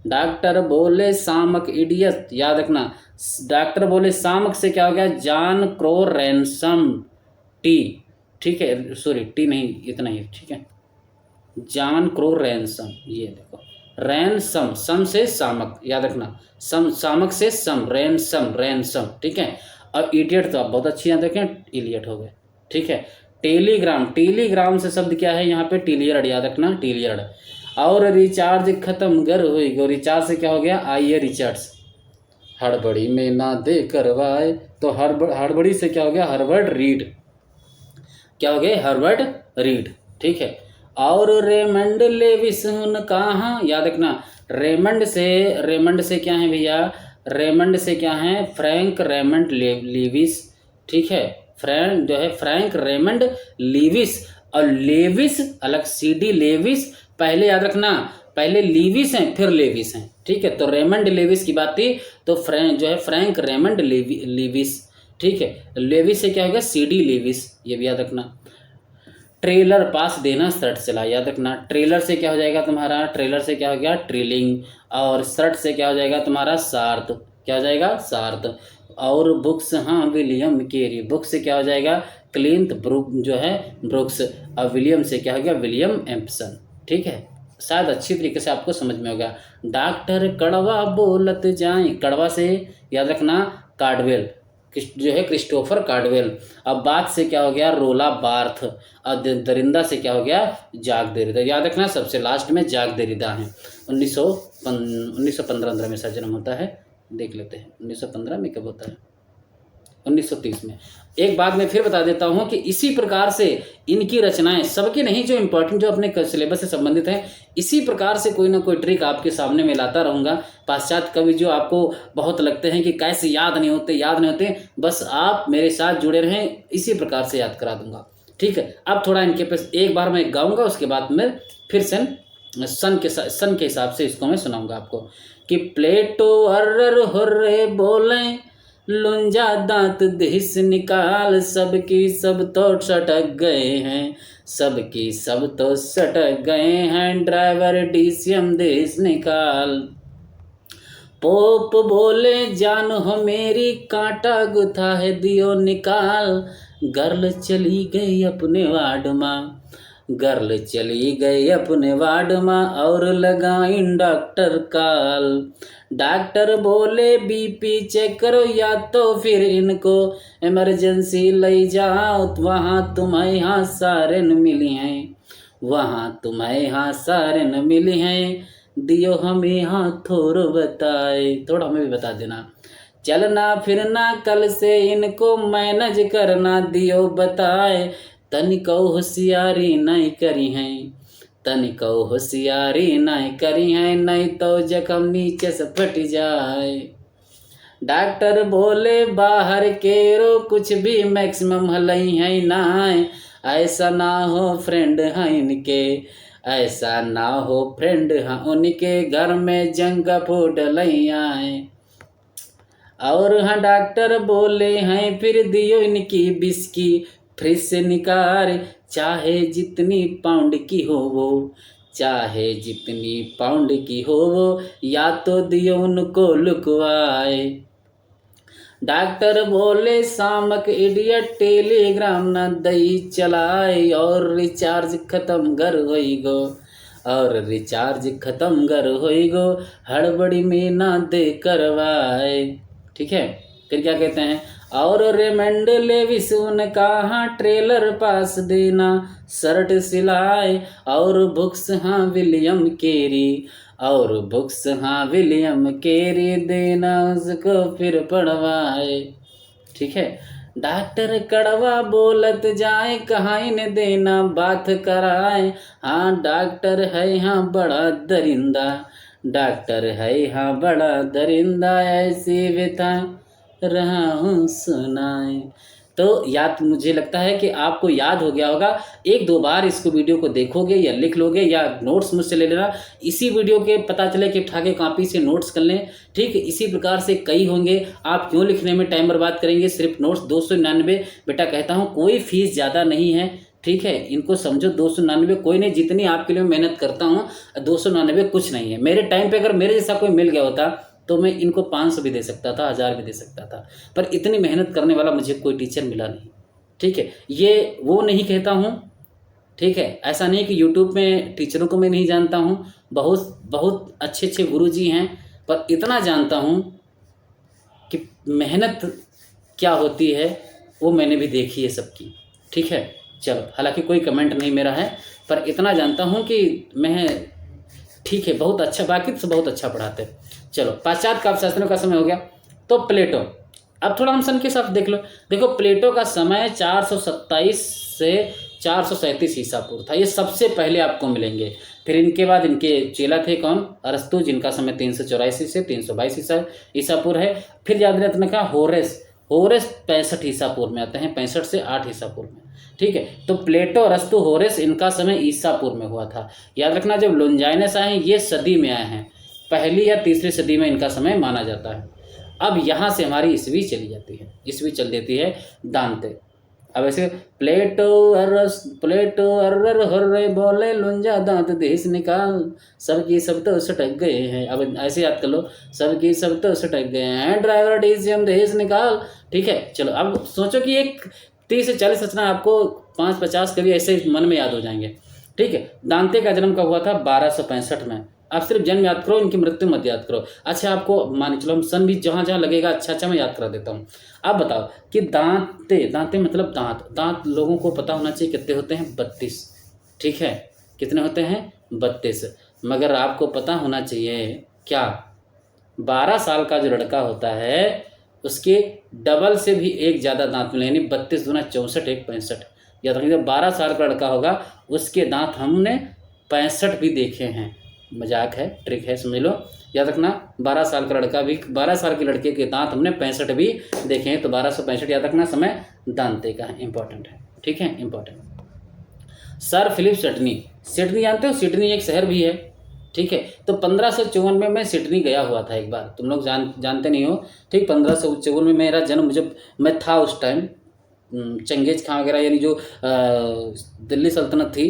डॉक्टर बोले सामक इडियट, याद रखना, डॉक्टर बोले सामक से क्या हो गया, जॉन क्रो रैनसम टी, ठीक है, सॉरी टी नहीं, इतना ही, ठीक है, जॉन क्रो रैनसम, ये देखो रैनसम, सम से सामक, याद रखना, सम, सामक से सम, रैनसम, रैनसम, ठीक है। अब इडियट तो आप बहुत अच्छी याद रखें, इलियट हो गए, ठीक है। टेलीग्राम, टेलीग्राम से शब्द क्या है यहाँ पे, टिलियर्ड, याद रखना, टिलियर्ड। और रिचार्ज खत्म गर हुई गो, रिचार्ज से क्या हो गया, आइए रिचार्ज, हड़बड़ी में ना दे करवाए, तो हड़बड़ी से क्या हो गया, हर्बर्ट रीड, क्या हो गया, हर्बर्ट रीड, ठीक है। और रेमंड लेविस उन कहाँ, याद रखना, रेमंड से क्या है भैया, रेमंड से क्या है, फ्रैंक रेमंड लेविस, ठीक है, फ्रैंक जो है फ्रैंक रेमंड लेविस, और लेविस अलग, सीडी लेविस, पहले याद रखना, पहले लीविस हैं फिर लेविस हैं, ठीक है। तो रेमंड लेविस की बात थी, तो फ्रैंक जो है फ्रैंक रेमंड लेविस, ठीक है। लेविस से क्या हो गया, सीडी लेविस, ये भी याद रखना। ट्रेलर पास देना शर्ट सिला, याद रखना, ट्रेलर से क्या हो जाएगा तुम्हारा, ट्रेलर से क्या हो गया, ट्रेलिंग, और शर्ट से क्या हो जाएगा तुम्हारा, सार्थ, क्या हो जाएगा, सार्थ। और बुक्स, हाँ विलियम केरी, बुक्स से क्या हो जाएगा, क्लिंट ब्रुक जो है ब्रुक्स, और विलियम से क्या हो गया, विलियम एम्पसन, ठीक है। शायद अच्छी तरीके से आपको समझ में होगा। डॉक्टर कड़वा बोलत जाए, कड़वा से याद रखना, कार्डवेल, जो है क्रिस्टोफर कार्डवेल। अब बात से क्या हो गया, रोला बार्थ, और दरिंदा से क्या हो गया, जाक देरिदा, याद रखना, सबसे लास्ट में जाक देरिदा है। 1915 में इसका जन्म होता है, देख लेते हैं 1915 में कब होता है, 1930 में। एक बात मैं फिर बता देता हूँ कि इसी प्रकार से इनकी रचनाएं, सबकी नहीं, जो इम्पोर्टेंट जो अपने सिलेबस से संबंधित हैं, इसी प्रकार से कोई ना कोई ट्रिक आपके सामने में लाता रहूँगा। पाश्चात्य कवि जो आपको बहुत लगते हैं कि कैसे याद नहीं होते, याद नहीं होते, बस आप मेरे साथ जुड़े रहें, इसी प्रकार से याद करा दूंगा, ठीक है। अब थोड़ा इनके पास एक बार मैं गाऊंगा, उसके बाद में फिर सन के हिसाब से इसको मैं सुनाऊंगा आपको, कि प्लेटो अर्र हुर्रे बोले, लुंजा दांत देश निकाल, सबकी सब तो सटक गए हैं, सबकी सब तो सटक गए हैं, ड्राइवर डीसीएम देश निकाल। पोप बोले जान हो मेरी, कांटा गुथा है दियो निकाल, गर्ल चली गई अपने वार्ड माँ, गर्ल चली गई अपने वार्ड माँ, और लगाइन डॉक्टर काल। डॉक्टर बोले बीपी चेक करो, या तो फिर इनको इमरजेंसी ले जाओ, वहाँ तुम्हें यहाँ सारन मिली हैं, वहाँ तुम्हें यहाँ सारन मिली हैं, दियो हमें यहाँ थोड़ा बताए, थोड़ा हमें भी बता देना। चलना फिरना कल से इनको मैनेज करना दियो बताए, तनिको होशियारी नहीं करी हैं, तनिको होशियारी नहीं करी हैं, नहीं तो जख्म नीचे से फट जाए। डॉक्टर बोले बाहर केरो कुछ भी मैक्सिमम हलई है ना, ऐसा ना हो फ्रेंड हैं इनके, ऐसा ना हो फ्रेंड हाँ उनके, घर में जंग फूट लई आए। और हाँ डॉक्टर बोले हैं फिर दियो इनकी बिस्की फ्रिज से निकाल, चाहे जितनी पाउंड की हो वो, चाहे जितनी पाउंड की हो वो, या तो दियो उनको लुकवाए। डॉक्टर बोले शामक इडियट, टेलीग्राम न दई चलाए, और रिचार्ज खत्म घर होई गो, और रिचार्ज खत्म गर होइगो हड़बड़ी में ना दे करवाए। ठीक है, फिर क्या कहते हैं, और रेमंड लेविस उनका हाँ ट्रेलर पास देना, शर्ट सिलाए और बुक्स हाँ विलियम केरी, और बुक्स हाँ विलियम केरी देना उसको फिर पढ़वाए। ठीक है, डॉक्टर कड़वा बोलत जाए कहाँ इन्हें देना बात कराए, हाँ डॉक्टर है हाँ बड़ा दरिंदा, डॉक्टर है हाँ बड़ा दरिंदा, ऐसी व्यथा रहा हूँ सुनाए। तो याद, मुझे लगता है कि आपको याद हो गया होगा। एक दो बार इसको वीडियो को देखोगे या लिख लोगे या नोट्स मुझसे ले लेना, इसी वीडियो के पता चले कि उठा के कॉपी से नोट्स कर लें। ठीक, इसी प्रकार से कई होंगे। आप क्यों लिखने में टाइम बर्बाद करेंगे, सिर्फ नोट्स 299। बेटा कहता हूँ कोई फीस ज़्यादा नहीं है। ठीक है, इनको समझो 299 कोई नहीं, जितनी आपके लिए मेहनत करता हूँ 299 कुछ नहीं है। मेरे टाइम पे अगर मेरे जैसा कोई मिल गया होता तो मैं इनको 500 भी दे सकता था, 1000 भी दे सकता था, पर इतनी मेहनत करने वाला मुझे कोई टीचर मिला नहीं। ठीक है, ये वो नहीं कहता हूँ। ठीक है, ऐसा नहीं कि यूट्यूब में टीचरों को मैं नहीं जानता हूँ, बहुत बहुत अच्छे अच्छे गुरुजी हैं, पर इतना जानता हूँ कि मेहनत क्या होती है वो मैंने भी देखी है सबकी। ठीक है, चलो, हालांकि कोई कमेंट नहीं मेरा है, पर इतना जानता हूँ कि मैं, ठीक है, बहुत अच्छा, बाकी तो बहुत अच्छा पढ़ाते। चलो, पाश्चात्य काव्यशास्त्रों का समय हो गया। तो प्लेटो, अब थोड़ा हम सन के साथ देख लो। देखो, प्लेटो का समय 427 से 437 ईसा पूर्व था। ये सबसे पहले आपको मिलेंगे। फिर इनके बाद इनके चेला थे कौन, अरस्तु, जिनका समय 384 से 322 ईसा पूर्व है। फिर याद रखने का होरेस 65 ईसा पूर्व में आते हैं, 65 से 8 ईसा पूर्व में। ठीक है, तो प्लेटो, अरस्तु, होरेस, इनका समय ईसा पूर्व में हुआ था। याद रखना, जब लोंजाइनस आए ये सदी में आए हैं, पहली या तीसरी सदी में इनका समय माना जाता है। अब यहाँ से हमारी ईस्वी चली जाती है, ईस्वी चल देती है दांते। अब ऐसे प्लेटो अर्र हर्रे बोले लुंजा दांत देश निकाल, सबकी सब तो सटक गए हैं। अब ऐसे याद कर लो, सबकी सब तो सटक गए हैं, ड्राइवर डीसीएम देश निकाल। ठीक है, चलो, अब सोचो कि एक 30 से 40 रचना आपको 5-50 कभी ऐसे मन में याद हो जाएंगे। ठीक है, दांते का जन्म कब हुआ था, 1265 में। आप सिर्फ जन्म याद करो, इनकी मृत्यु मत याद करो। अच्छा, आपको मान चलो हम सन भी जहाँ जहाँ लगेगा अच्छा मैं याद करा देता हूँ। आप बताओ कि दांते मतलब दांत लोगों को पता होना चाहिए कितने होते हैं, 32। ठीक है, कितने होते हैं, 32। मगर आपको पता होना चाहिए क्या, 12 साल का जो लड़का होता है उसके डबल से भी एक ज़्यादा दांत मिले, यानी 32 दूना 64, 1 65। याद रखिए, 12 साल का लड़का होगा उसके दांत हमने 65 भी देखे हैं। मजाक है, ट्रिक है, समझ लो। याद रखना, 12 साल का लड़का भी, 12 साल के लड़के के दांत हमने 65 भी देखे हैं। तो 1265 याद रखना, समय दांते का है, इंपॉर्टेंट है। ठीक है, इंपॉर्टेंट। सर फिलिप सिडनी जानते हो, सिडनी एक शहर भी है। ठीक है, तो 1554 में मैं सिडनी गया हुआ था एक बार, तुम लोग जानते नहीं हो। ठीक, 1554 में मेरा जन्म, जब मैं था उस टाइम चंगेज खां वगैरह, यानी जो दिल्ली सल्तनत थी।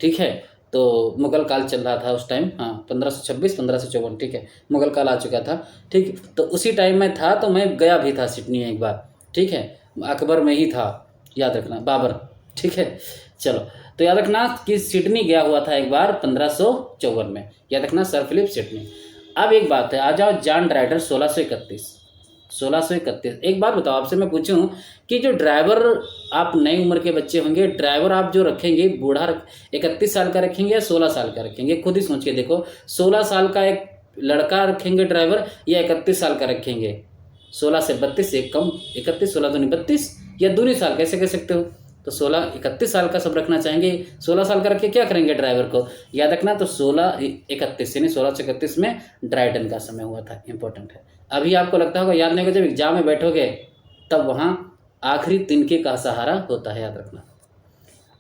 ठीक है, तो मुगल काल चल रहा था उस टाइम। हाँ, 1526 1554। ठीक है, मुगल काल आ चुका था। ठीक, तो उसी टाइम में था, तो मैं गया भी था सिडनी एक बार। ठीक है, अकबर में ही था, याद रखना, बाबर। ठीक है, चलो, तो याद रखना कि सिडनी गया हुआ था एक बार 1554 में। याद रखना, सर फिलिप सिडनी। अब एक बात है, आ जाओ जॉन ड्राइडर 1631। एक बात बताओ, आपसे मैं पूछूं कि जो ड्राइवर, आप नई उम्र के बच्चे होंगे, ड्राइवर आप जो रखेंगे, बूढ़ा 31 साल का रखेंगे या 16 साल का रखेंगे, खुद ही सोच के देखो। 16 साल का एक लड़का रखेंगे ड्राइवर या 31 साल का रखेंगे। 16 से 32 एक कम, 31, 16 दूनी 32, या दूनी साल कैसे कह सकते हो। तो 16 31 साल का सब रखना चाहेंगे, 16 साल का रख के क्या करेंगे ड्राइवर को। याद रखना, तो 16 31 यानी 16 से 31 में ड्राइडन का समय हुआ था, इंपॉर्टेंट है। अभी आपको लगता होगा याद नहीं होगा, जब एग्जाम में बैठोगे तब वहाँ आखिरी तिनके का सहारा होता है, याद रखना।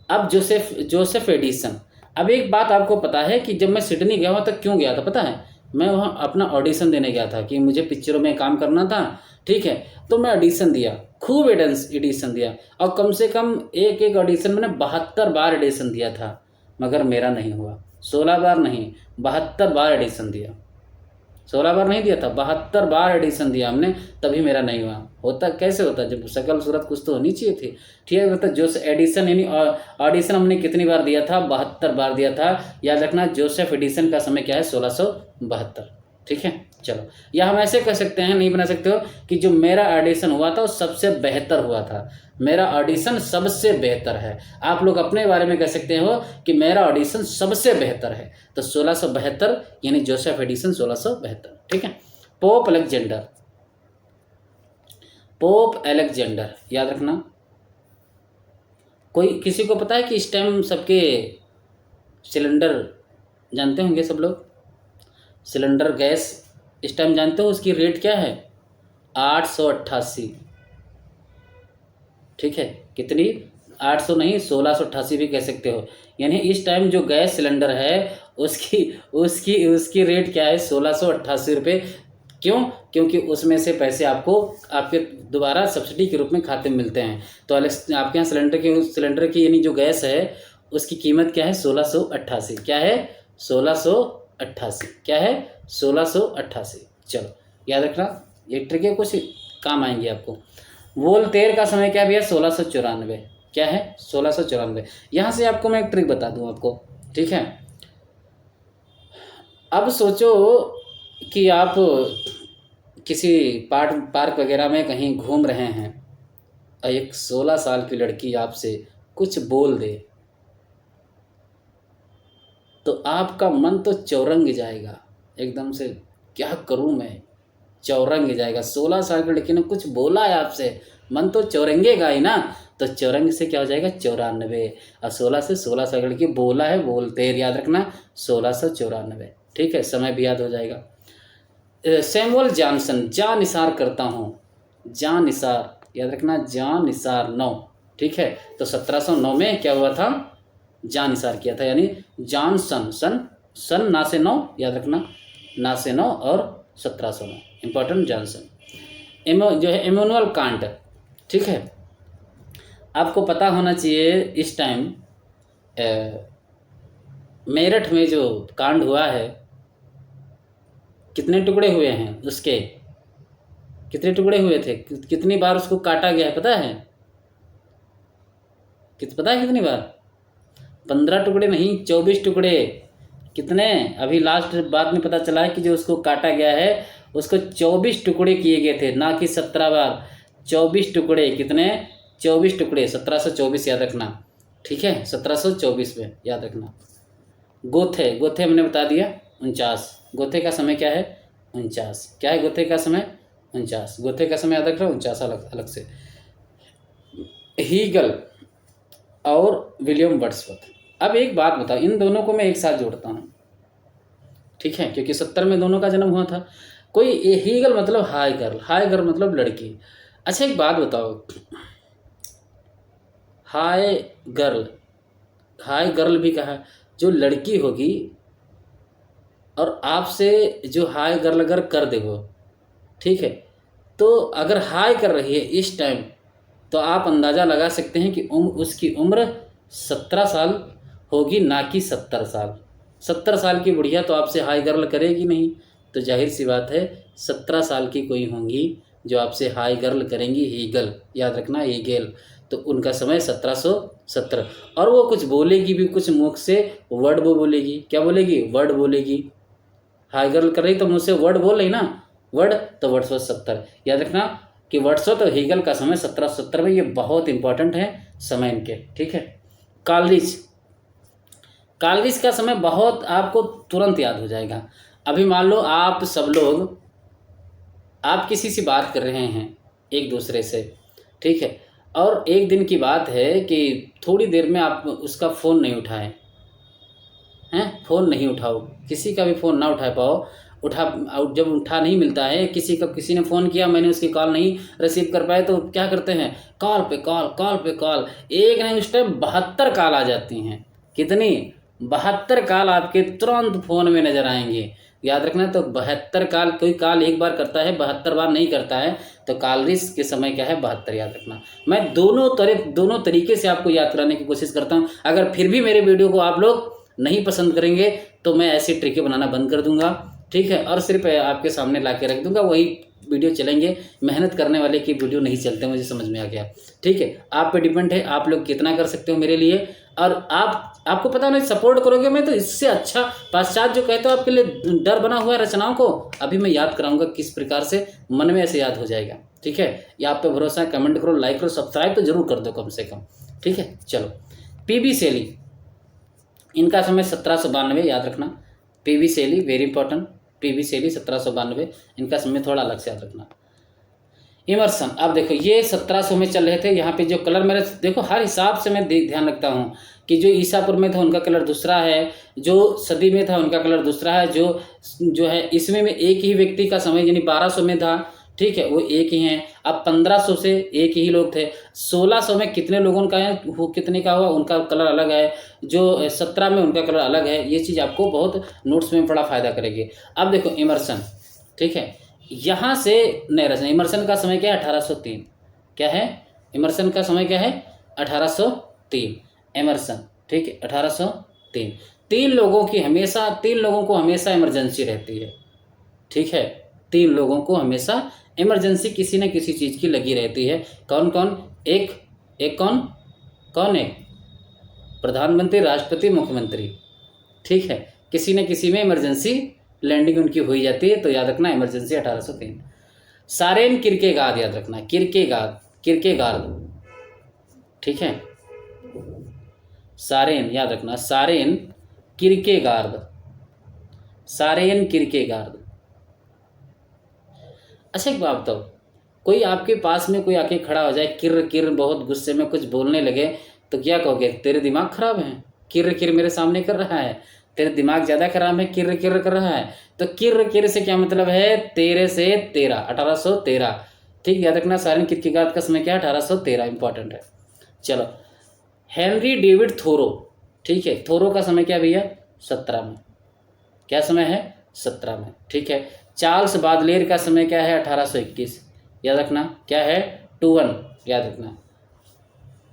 अब जोसेफ एडिसन। अब एक बात आपको पता है कि जब मैं सिडनी गया हुआ तो क्यों गया था पता है, मैं वहाँ अपना ऑडिशन देने गया था कि मुझे पिक्चरों में काम करना था। ठीक है, तो मैं ऑडिशन दिया, खूब एडिशन दिया, और कम से कम एक ऑडिशन मैंने 72 बार एडिशन दिया था, मगर मेरा नहीं हुआ। 16 बार नहीं, 72 बार एडिशन दिया। 16 बार नहीं दिया था, 72 बार एडिशन दिया हमने, तभी मेरा नहीं हुआ। होता कैसे होता, जब शकल सूरत कुछ तो होनी चाहिए थी। ठीक है, मतलब जो एडिशन यानी ऑडिशन हमने कितनी बार दिया था, 72 बार दिया था। याद रखना जोसेफ एडिसन का समय क्या है, 1672। ठीक है, चलो, या हम ऐसे कह सकते हैं, नहीं बना सकते हो, कि जो मेरा ऑडिशन हुआ था वो सबसे बेहतर हुआ था, मेरा ऑडिशन सबसे बेहतर है। आप लोग अपने बारे में कह सकते हो कि मेरा ऑडिशन सबसे बेहतर है, तो 1672 यानी जोसेफ एडिसन 1672। ठीक है, पोप अलेक्जेंडर, पोप अलेक्जेंडर याद रखना। कोई किसी को पता है कि इस टाइम सबके सिलेंडर जानते होंगे सब लोग, सिलेंडर गैस इस टाइम जानते हो उसकी रेट क्या है, 888। ठीक है, कितनी, 800 नहीं, 1688 भी कह सकते हो। यानी इस टाइम जो गैस सिलेंडर है उसकी उसकी उसकी रेट क्या है, 1688 रुपये। क्यों? क्योंकि उसमें से पैसे आपको आपके दोबारा सब्सिडी के रूप में खाते में मिलते हैं। तो आपके यहाँ सिलेंडर की यानी जो गैस है उसकी कीमत क्या है, 1688। क्या है, 1688। क्या है, 1688। चलो याद रखना, ये ट्रिक है, कुछ काम आएंगे आपको। वोल्टेयर का समय क्या है भैया, 1694। क्या है, 1694। यहाँ से आपको मैं एक ट्रिक बता दूँ आपको। ठीक है, अब सोचो कि आप किसी पार्क वगैरह में कहीं घूम रहे हैं और एक 16 साल की लड़की आपसे कुछ बोल दे, तो आपका मन तो चौरंग जाएगा एकदम से, क्या करूं मैं, चौरंग जाएगा। 16 साल की लड़की ने कुछ बोला है आपसे, मन तो चौरंगेगा ही ना। तो चौरंग से क्या हो जाएगा, 94। और 16 से 16 साल की लड़की बोला है, बोलते याद रखना, 1694। ठीक है, समय भी याद हो जाएगा। सैमुअल जॉनसन, जा निसार करता हूँ, जा निसार याद रखना, जा निसार 9। ठीक है, तो 1709 में क्या हुआ था, जा निसार किया था, यानी जॉनसन, सन ना से 9 याद रखना, ना से 9 और 1709 इंपॉर्टेंट। जॉनसन जो है इमैनुअल कांट। ठीक है, आपको पता होना चाहिए इस टाइम मेरठ में जो कांड हुआ है, कितने टुकड़े हुए हैं उसके, कितने टुकड़े हुए थे, कितनी बार उसको काटा गया है पता है, पता है कितनी बार, 15 टुकड़े नहीं, 24 टुकड़े। कितने, अभी लास्ट बाद में पता चला है कि जो उसको काटा गया है उसको 24 टुकड़े किए गए थे, ना कि 17 बार, 24 टुकड़े। कितने, 24 टुकड़े, 1724 याद रखना। ठीक है, 1724 में याद रखना। गोथे हमने बता दिया 49। गोथे का समय क्या है, 49। क्या है गोथे का समय, 49। गोथे का समय याद रखना, 49 अलग से। हीगल और विलियम वर्ड्सवर्थ। अब एक बात बताओ, इन दोनों को मैं एक साथ जोड़ता हूँ। ठीक है, क्योंकि 70 में दोनों का जन्म हुआ था। कोई हीगल मतलब हाई गर्ल मतलब लड़की। अच्छा एक बात बताओ, हाई गर्ल भी कहा, जो लड़की होगी और आपसे जो हाई गर्ल अगर कर देगो, ठीक है, तो अगर हाई कर रही है इस टाइम, तो आप अंदाज़ा लगा सकते हैं कि उसकी उम्र 17 साल होगी, ना कि 70 साल। 70 साल की बुढ़िया तो आपसे हाई गर्ल करेगी नहीं, तो जाहिर सी बात है 17 साल की कोई होंगी जो आपसे हाई गर्ल करेंगी, हीगल याद रखना, हीगल। तो उनका समय 1770। और वो कुछ बोलेगी भी, कुछ मुख से वर्ड वो बोलेगी, क्या बोलेगी, वर्ड बोलेगी। हाई गर्ल कर रही तो मुझसे वर्ड बोल रही ना, वर्ड, तो वर्ड्सवर्थ 70 याद रखना कि वर्ड्सवर्थ और हीगल का समय 1770 में। ये बहुत इंपॉर्टेंट है समय इनके। ठीक है, कालरिज का समय बहुत आपको तुरंत याद हो जाएगा। अभी मान लो आप सब लोग, आप किसी से बात कर रहे हैं एक दूसरे से, ठीक है, और एक दिन की बात है कि थोड़ी देर में आप उसका फ़ोन नहीं उठाएं, हैं, फ़ोन नहीं उठाओ, किसी का भी फ़ोन ना उठा पाओ, जब उठा नहीं मिलता है, किसी ने फ़ोन किया, मैंने उसकी कॉल नहीं रिसीव कर पाए, तो क्या करते हैं, कॉल पे कॉल, एक नहीं उस टाइम 72 कॉल आ जाती हैं। कितनी, 72 कॉल आपके तुरंत फ़ोन में नज़र आएंगे। याद रखना, तो 72 कॉल, कोई कॉल एक बार करता है, 72 बार नहीं करता है, तो कालरिज के समय क्या है, 72 याद रखना। मैं दोनों तरीके से आपको याद कराने की कोशिश करता हूँ। अगर फिर भी मेरे वीडियो को आप लोग नहीं पसंद करेंगे तो मैं ऐसी ट्रिकें बनाना बंद कर दूंगा। ठीक। ठीक है, और सिर्फ आपके सामने ला के रख दूंगा, वही वीडियो चलेंगे। मेहनत करने वाले की वीडियो नहीं चलते, मुझे समझ में आ गया। ठीक है, आप पे डिपेंड है, आप लोग कितना कर सकते हो मेरे लिए। और आपको पता नहीं सपोर्ट करोगे मैं तो इससे अच्छा पाश्चात्य जो कहते हो आपके लिए डर बना हुआ है रचनाओं को, अभी मैं याद कराऊंगा किस प्रकार से मन में ऐसे याद हो जाएगा। ठीक है, ये आप पे भरोसा है। कमेंट करो, लाइक करो, सब्सक्राइब तो जरूर कर दो कम से कम। ठीक है, चलो। पीबी शैली, इनका समय 1792, याद रखना। PB Shelley very important, PB Shelley 1792, इनका समय थोड़ा अलग से याद रखना। इमर्सन, अब देखो ये 1700 में चल रहे थे। यहाँ पे जो कलर मेरे देखो हर हिसाब से मैं ध्यान रखता हूँ कि जो ईसापुर में था उनका कलर दूसरा है, जो सदी में था उनका कलर दूसरा है, जो है ईस्वी में एक ही व्यक्ति का समय यानी 1200 में था, ठीक है, वो एक ही हैं। अब 1500 से एक ही लोग थे। 1600 में कितने लोगों का है, वो कितने का हुआ, उनका कलर अलग है। जो 17 में उनका कलर अलग है। ये चीज़ आपको बहुत नोट्स में बड़ा फायदा करेगी। अब देखो इमर्सन, ठीक है, यहाँ से नए रचना। इमर्सन का समय क्या है, 1803। क्या है इमर्सन का समय, क्या है, 1803 इमर्सन। ठीक है, 1803। तीन लोगों को हमेशा इमरजेंसी रहती है। ठीक है, 3 लोगों को हमेशा इमरजेंसी किसी न किसी चीज़ की लगी रहती है। कौन कौन, एक कौन है, प्रधानमंत्री, राष्ट्रपति, मुख्यमंत्री। ठीक है, किसी न किसी में इमरजेंसी लैंडिंग उनकी हुई जाती है, तो याद रखना इमरजेंसी 1803। सारेन किरकेगार्द, याद रखना, किरकेगार्द। ठीक है, सारेन, याद रखना, सारेन किरकेगार्द। अच्छा एक बात बताओ, कोई आपके पास में कोई आके खड़ा हो जाए, किर बहुत गुस्से में कुछ बोलने लगे, तो क्या कहोगे, तेरे दिमाग खराब है, किर मेरे सामने कर रहा है, तेरे दिमाग ज़्यादा खराब है, किर कर रहा है। तो किर से क्या मतलब है, तेरे से तेरा, 1813। ठीक, याद रखना सारेन किरकेगार्द का समय क्या है, 1813, इंपॉर्टेंट है। चलो, हेनरी डेविड थोरो, ठीक है, थोरो का समय क्या भैया, 17 में। क्या समय है, 17 में। ठीक है, चार्ल्स बादलेर का समय क्या है, 1821, याद रखना। क्या है, 21, याद रखना,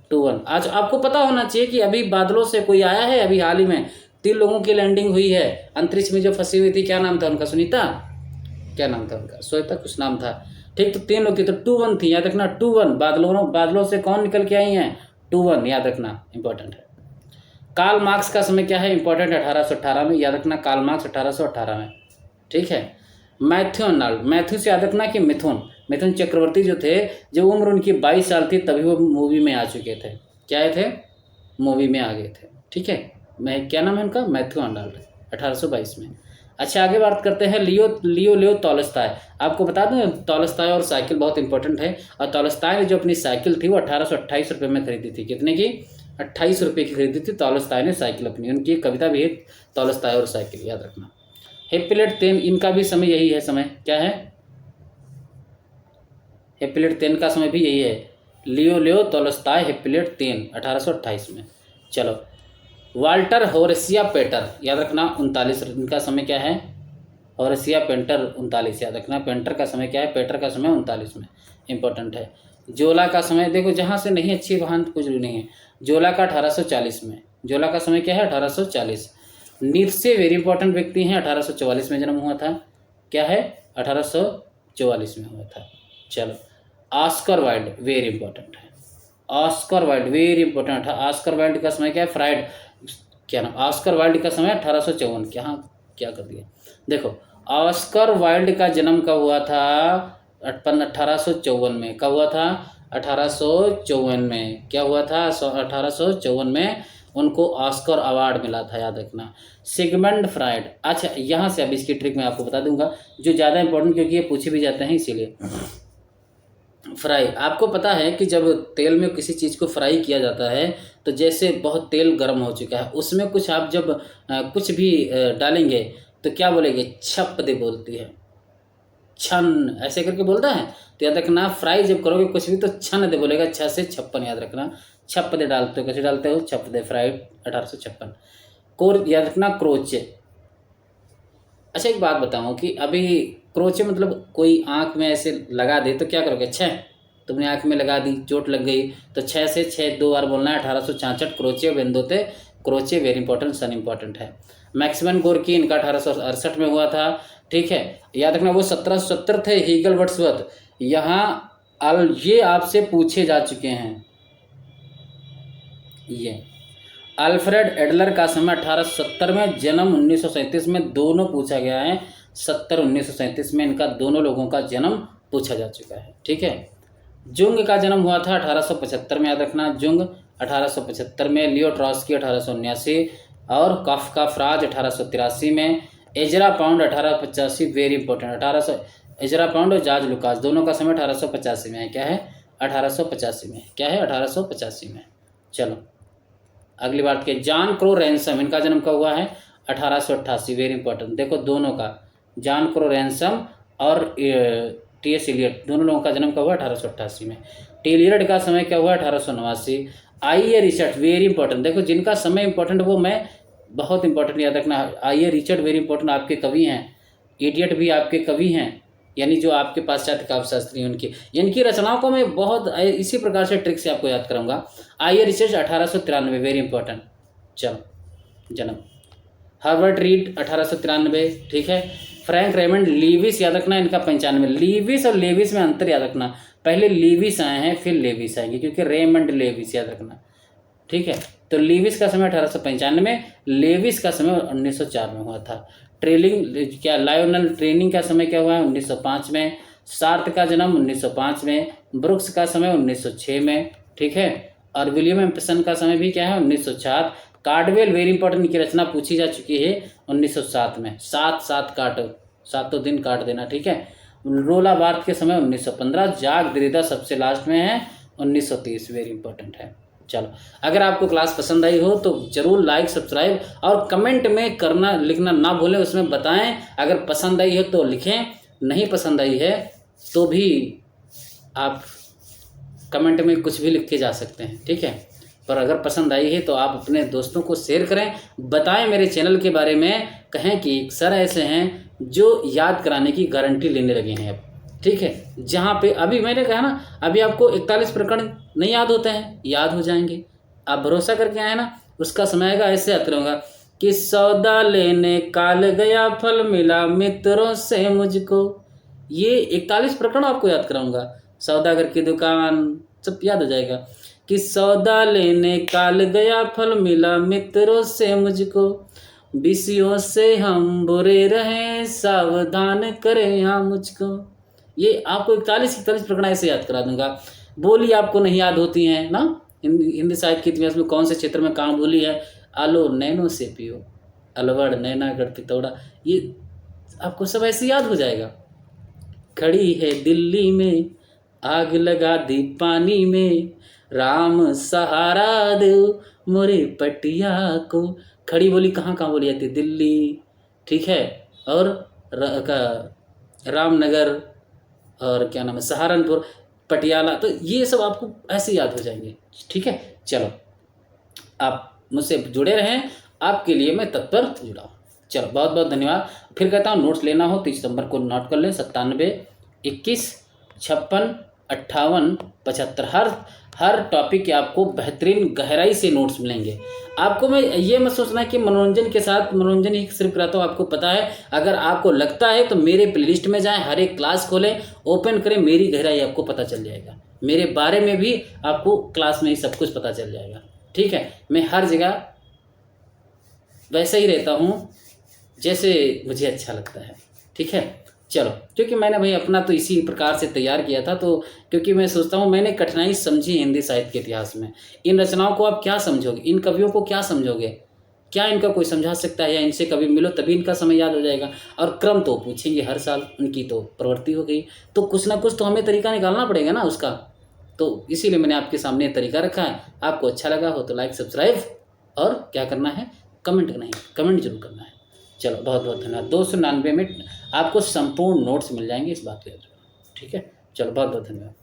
21। आज आपको पता होना चाहिए कि अभी बादलों से कोई आया है, अभी हाल ही में 3 लोगों की लैंडिंग हुई है अंतरिक्ष में, जो फंसी हुई थी। क्या नाम था उनका, सुनीता, क्या नाम था उनका, श्वेता कुछ नाम था। ठीक, तो 3 लोग थी, तो 21 थी, याद रखना, 21। बादलों से कौन निकल के आई हैं, 21, याद रखना, इंपॉर्टेंट है। कार्ल मार्क्स का समय क्या है, इंपॉर्टेंट है, 1818 में, याद रखना, कार्ल मार्क्स 1818 में। ठीक है, मैथ्यू आर्नल्ड, मैथ्यू से याद रखना कि मिथुन चक्रवर्ती जो थे, जब उम्र उनकी 22 साल थी तभी वो मूवी में आ चुके थे। क्या आए थे, मूवी में आ गए थे। ठीक है, मैं क्या नाम है उनका, मैथ्यू आर्नल्ड, 1822 में। अच्छा, आगे बात करते हैं लियो टॉलस्टॉय। आपको बता दूं टॉलस्टॉय और साइकिल बहुत इंपॉर्टेंट है। और टॉलस्टॉय ने जो अपनी साइकिल थी वो 1828 रुपये में खरीदी थी। कितने की, 28 रुपये की खरीदी थी टॉलस्टॉय ने साइकिल अपनी। उनकी एक कविता भी है, टॉलस्टॉय और साइकिल, याद रखना। हिप्पोलिट तेन, इनका भी समय यही है, समय क्या है, हिप्पोलिट तेन का समय भी यही है, लियो टॉलस्टॉय, हिप्पोलिट तेन, 1828 में। चलो, वाल्टर होरेसिया पेंटर, याद रखना, 39, इनका समय क्या है, होरेसिया पेंटर 39, याद रखना। पेंटर का समय क्या है, पेंटर का समय 39 में, इंपॉर्टेंट है। जोला का समय देखो, जहाँ से नहीं अच्छी वहाँ कुछ भी नहीं है। जोला का 1840 में, जोला का समय क्या है, 1840। नीत्शे वेरी इंपॉर्टेंट व्यक्ति हैं, 1844 में जन्म हुआ था। क्या है, 1844 में हुआ था। चलो, ऑस्कर वाइल्ड वेरी इंपॉर्टेंट है, ऑस्कर वाइल्ड वेरी इंपॉर्टेंट है। ऑस्कर वाइल्ड का समय क्या है, फ्राइड, क्या नाम, ऑस्कर वाइल्ड का समय 1854। क्या कर दिया, देखो ऑस्कर वाइल्ड का जन्म कब हुआ था, 1854 में। कब हुआ था, 1854 में। क्या हुआ था, 1854 में उनको ऑस्कर अवार्ड मिला था, याद रखना। सिगमंड फ्राइड, अच्छा यहाँ से अब इसकी ट्रिक मैं आपको बता दूंगा, जो ज़्यादा इंपॉर्टेंट, क्योंकि ये पूछे भी जाते हैं इसीलिए। फ्राई, आपको पता है कि जब तेल में किसी चीज़ को फ्राई किया जाता है, तो जैसे बहुत तेल गर्म हो चुका है, उसमें कुछ आप जब कुछ भी डालेंगे तो क्या बोलेंगे, छप दे बोलती है, छन ऐसे करके बोलता है। तो याद रखना, फ्राई जब करोगे कुछ भी तो छन दे बोलेगा, 6 से 56, याद रखना। छप दे डालते हो, कैसे डालते हो, छप दे, फ्राइड 1856। कोर, याद रखना, क्रोचे। अच्छा एक बात बताऊँ कि अभी क्रोचे मतलब कोई आँख में ऐसे लगा दे तो क्या करोगे, 6, तुमने आँख में लगा दी, चोट लग गई, तो 6 से 6 2 बार बोलना है, 1866। क्रोचे बेंदोते, क्रोचे वेरी इंपॉर्टेंट, सन इंपॉर्टेंट है। मैक्सिमम गोर्की, इनका 1868 में हुआ था। ठीक है, याद रखना वो 1770 थे हीगल वर्ड्सवर्थ। यहाँ ये आपसे पूछे जा चुके हैं। ये अल्फ्रेड एडलर का समय 1870 में, जन्म 1937 में, दोनों पूछा गया है। 1937 में इनका दोनों लोगों का जन्म पूछा जा चुका है। ठीक है, जुंग का जन्म हुआ था 1875 में, याद रखना जुंग 1875 में, लियो ट्रॉस्की 1879 और काफ्का फ्राज 1883 में, Ezra pound 1885, very important 1800, Ezra pound और जॉर्ज लुकास दोनों का समय 1885 में है। क्या है? 1885 में। क्या है? 1885 में। चलो अगली बात के जॉन क्रो रैनसम, इनका जन्म कब हुआ है? 1888, वेरी इंपॉर्टेंट। देखो दोनों का, जॉन क्रो रैनसम और टी.एस. इलियट, दोनों लोगों का जन्म कब हुआ? 1888 में। टेलियर्ड का समय क्या हुआ? 1889। आई.ए. Richard, very important. देखो जिनका समय इंपॉर्टेंट वो मैं बहुत इंपॉर्टेंट याद रखना। आई.ए. रिचर्ड वेरी इंपॉर्टेंट, आपके कवि हैं। इडियट भी आपके कवि हैं, यानी जो आपके पाश्चात्य काव्य शास्त्री हैं उनकी, इनकी रचनाओं को मैं बहुत इसी प्रकार से ट्रिक से आपको याद कराऊंगा। आई.ए. Richard 1893, very important. चलो जन्म। हार्वर्ड रीड 1893, ठीक है। फ्रैंक रेमंड लीविस, याद रखना इनका 95। लीविस और लेविस में अंतर याद रखना, पहले लीविस आए हैं फिर लेविस आएंगे, क्योंकि रेमंड लेविस याद रखना, ठीक है। तो लीविस का समय 1895, लेविस का समय 1904 में हुआ था। लायोनल ट्रेनिंग का समय क्या हुआ है? 1905 में। सार्ट का जन्म 1905 में। ब्रुक्स का समय 1906 में, ठीक है। और विलियम एम्पसन का समय भी क्या है? 1907। कार्डवेल, वेरी इंपॉर्टेंट, की रचना पूछी जा चुकी है 1907 में। 7 काटो, 7 दिन काट देना, ठीक है। रोला बार्थ के समय 1915। जाक दरिदा सबसे लास्ट में है 1930, वेरी इंपॉर्टेंट है। चलो अगर आपको क्लास पसंद आई हो तो जरूर लाइक, सब्सक्राइब और कमेंट में करना, लिखना ना भूलें, उसमें बताएं। अगर पसंद आई है तो लिखें, नहीं पसंद आई है तो भी आप कमेंट में कुछ भी लिख के जा सकते हैं, ठीक है। पर अगर पसंद आई है तो आप अपने दोस्तों को शेयर करें, बताएं मेरे चैनल के बारे में, कहें कि सर ऐसे हैं जो याद कराने की गारंटी लेने लगे हैं अब, ठीक है। जहाँ पे अभी मैंने कहा ना, अभी आपको 41 प्रकरण नहीं याद होते हैं, याद हो जाएंगे। आप भरोसा करके आए ना, उसका समय आएगा ऐसे याद करूँगा कि सौदा लेने काल गया, फल मिला मित्रों से मुझको। ये 41 प्रकरण आपको याद कराऊंगा। सौदागर की दुकान, सब याद हो जाएगा कि सौदा लेने काल गया, फल मिला मित्रों से मुझको, विषयों से हम बुरे रहें, सावधान करें यहाँ मुझको। ये आपको 41 प्रकरण ऐसे याद करा दूंगा। बोली आपको नहीं याद होती हैं ना, हिंदी साहित्य के इतिहास में कौन से क्षेत्र में कहाँ बोली है? आलो नैनो से पियो, अलवड़ नैनागढ़ पितौड़ा, ये आपको सब ऐसे याद हो जाएगा। खड़ी है दिल्ली में, आग लगा दी पानी में, राम सहारा दो मोरे पटिया को। खड़ी बोली कहाँ कहाँ बोली जाती है? दिल्ली, ठीक है। और रामनगर, और क्या नाम है, सहारनपुर, पटियाला, तो ये सब आपको ऐसे याद हो जाएंगे, ठीक है। चलो आप मुझसे जुड़े रहें, आपके लिए मैं तत्पर जुड़ा हूँ। चलो बहुत बहुत धन्यवाद। फिर कहता हूँ नोट्स लेना हो 30 नंबर को नोट कर लें, 97 21 56 58 75। हर टॉपिक के आपको बेहतरीन गहराई से नोट्स मिलेंगे। आपको मैं ये मत सोचना कि मनोरंजन के साथ मनोरंजन ही सिर्फ कराता हूँ, आपको पता है। अगर आपको लगता है तो मेरे प्लेलिस्ट में जाएं, हर एक क्लास खोलें, ओपन करें, मेरी गहराई आपको पता चल जाएगा। मेरे बारे में भी आपको क्लास में ही सब कुछ पता चल जाएगा, ठीक है। मैं हर जगह वैसे ही रहता हूँ जैसे मुझे अच्छा लगता है, ठीक है। चलो क्योंकि मैंने भाई अपना तो इसी प्रकार से तैयार किया था, तो क्योंकि मैं सोचता हूँ मैंने कठिनाई समझी हिंदी साहित्य के इतिहास में। इन रचनाओं को आप क्या समझोगे, इन कवियों को क्या समझोगे, क्या इनका कोई समझा सकता है? या इनसे कभी मिलो तभी इनका समय याद हो जाएगा। और क्रम तो पूछेंगे हर साल, उनकी तो प्रवृत्ति हो गई, तो कुछ ना कुछ तो हमें तरीका निकालना पड़ेगा ना उसका। तो इसीलिए मैंने आपके सामने तरीका रखा है। आपको अच्छा लगा हो तो लाइक, सब्सक्राइब और क्या करना है, कमेंट करना है, कमेंट जरूर करना है। चलो बहुत बहुत धन्यवाद। 299 में आपको संपूर्ण नोट्स मिल जाएंगे, इस बात को याद रखना, ठीक है। चलो बहुत बहुत धन्यवाद।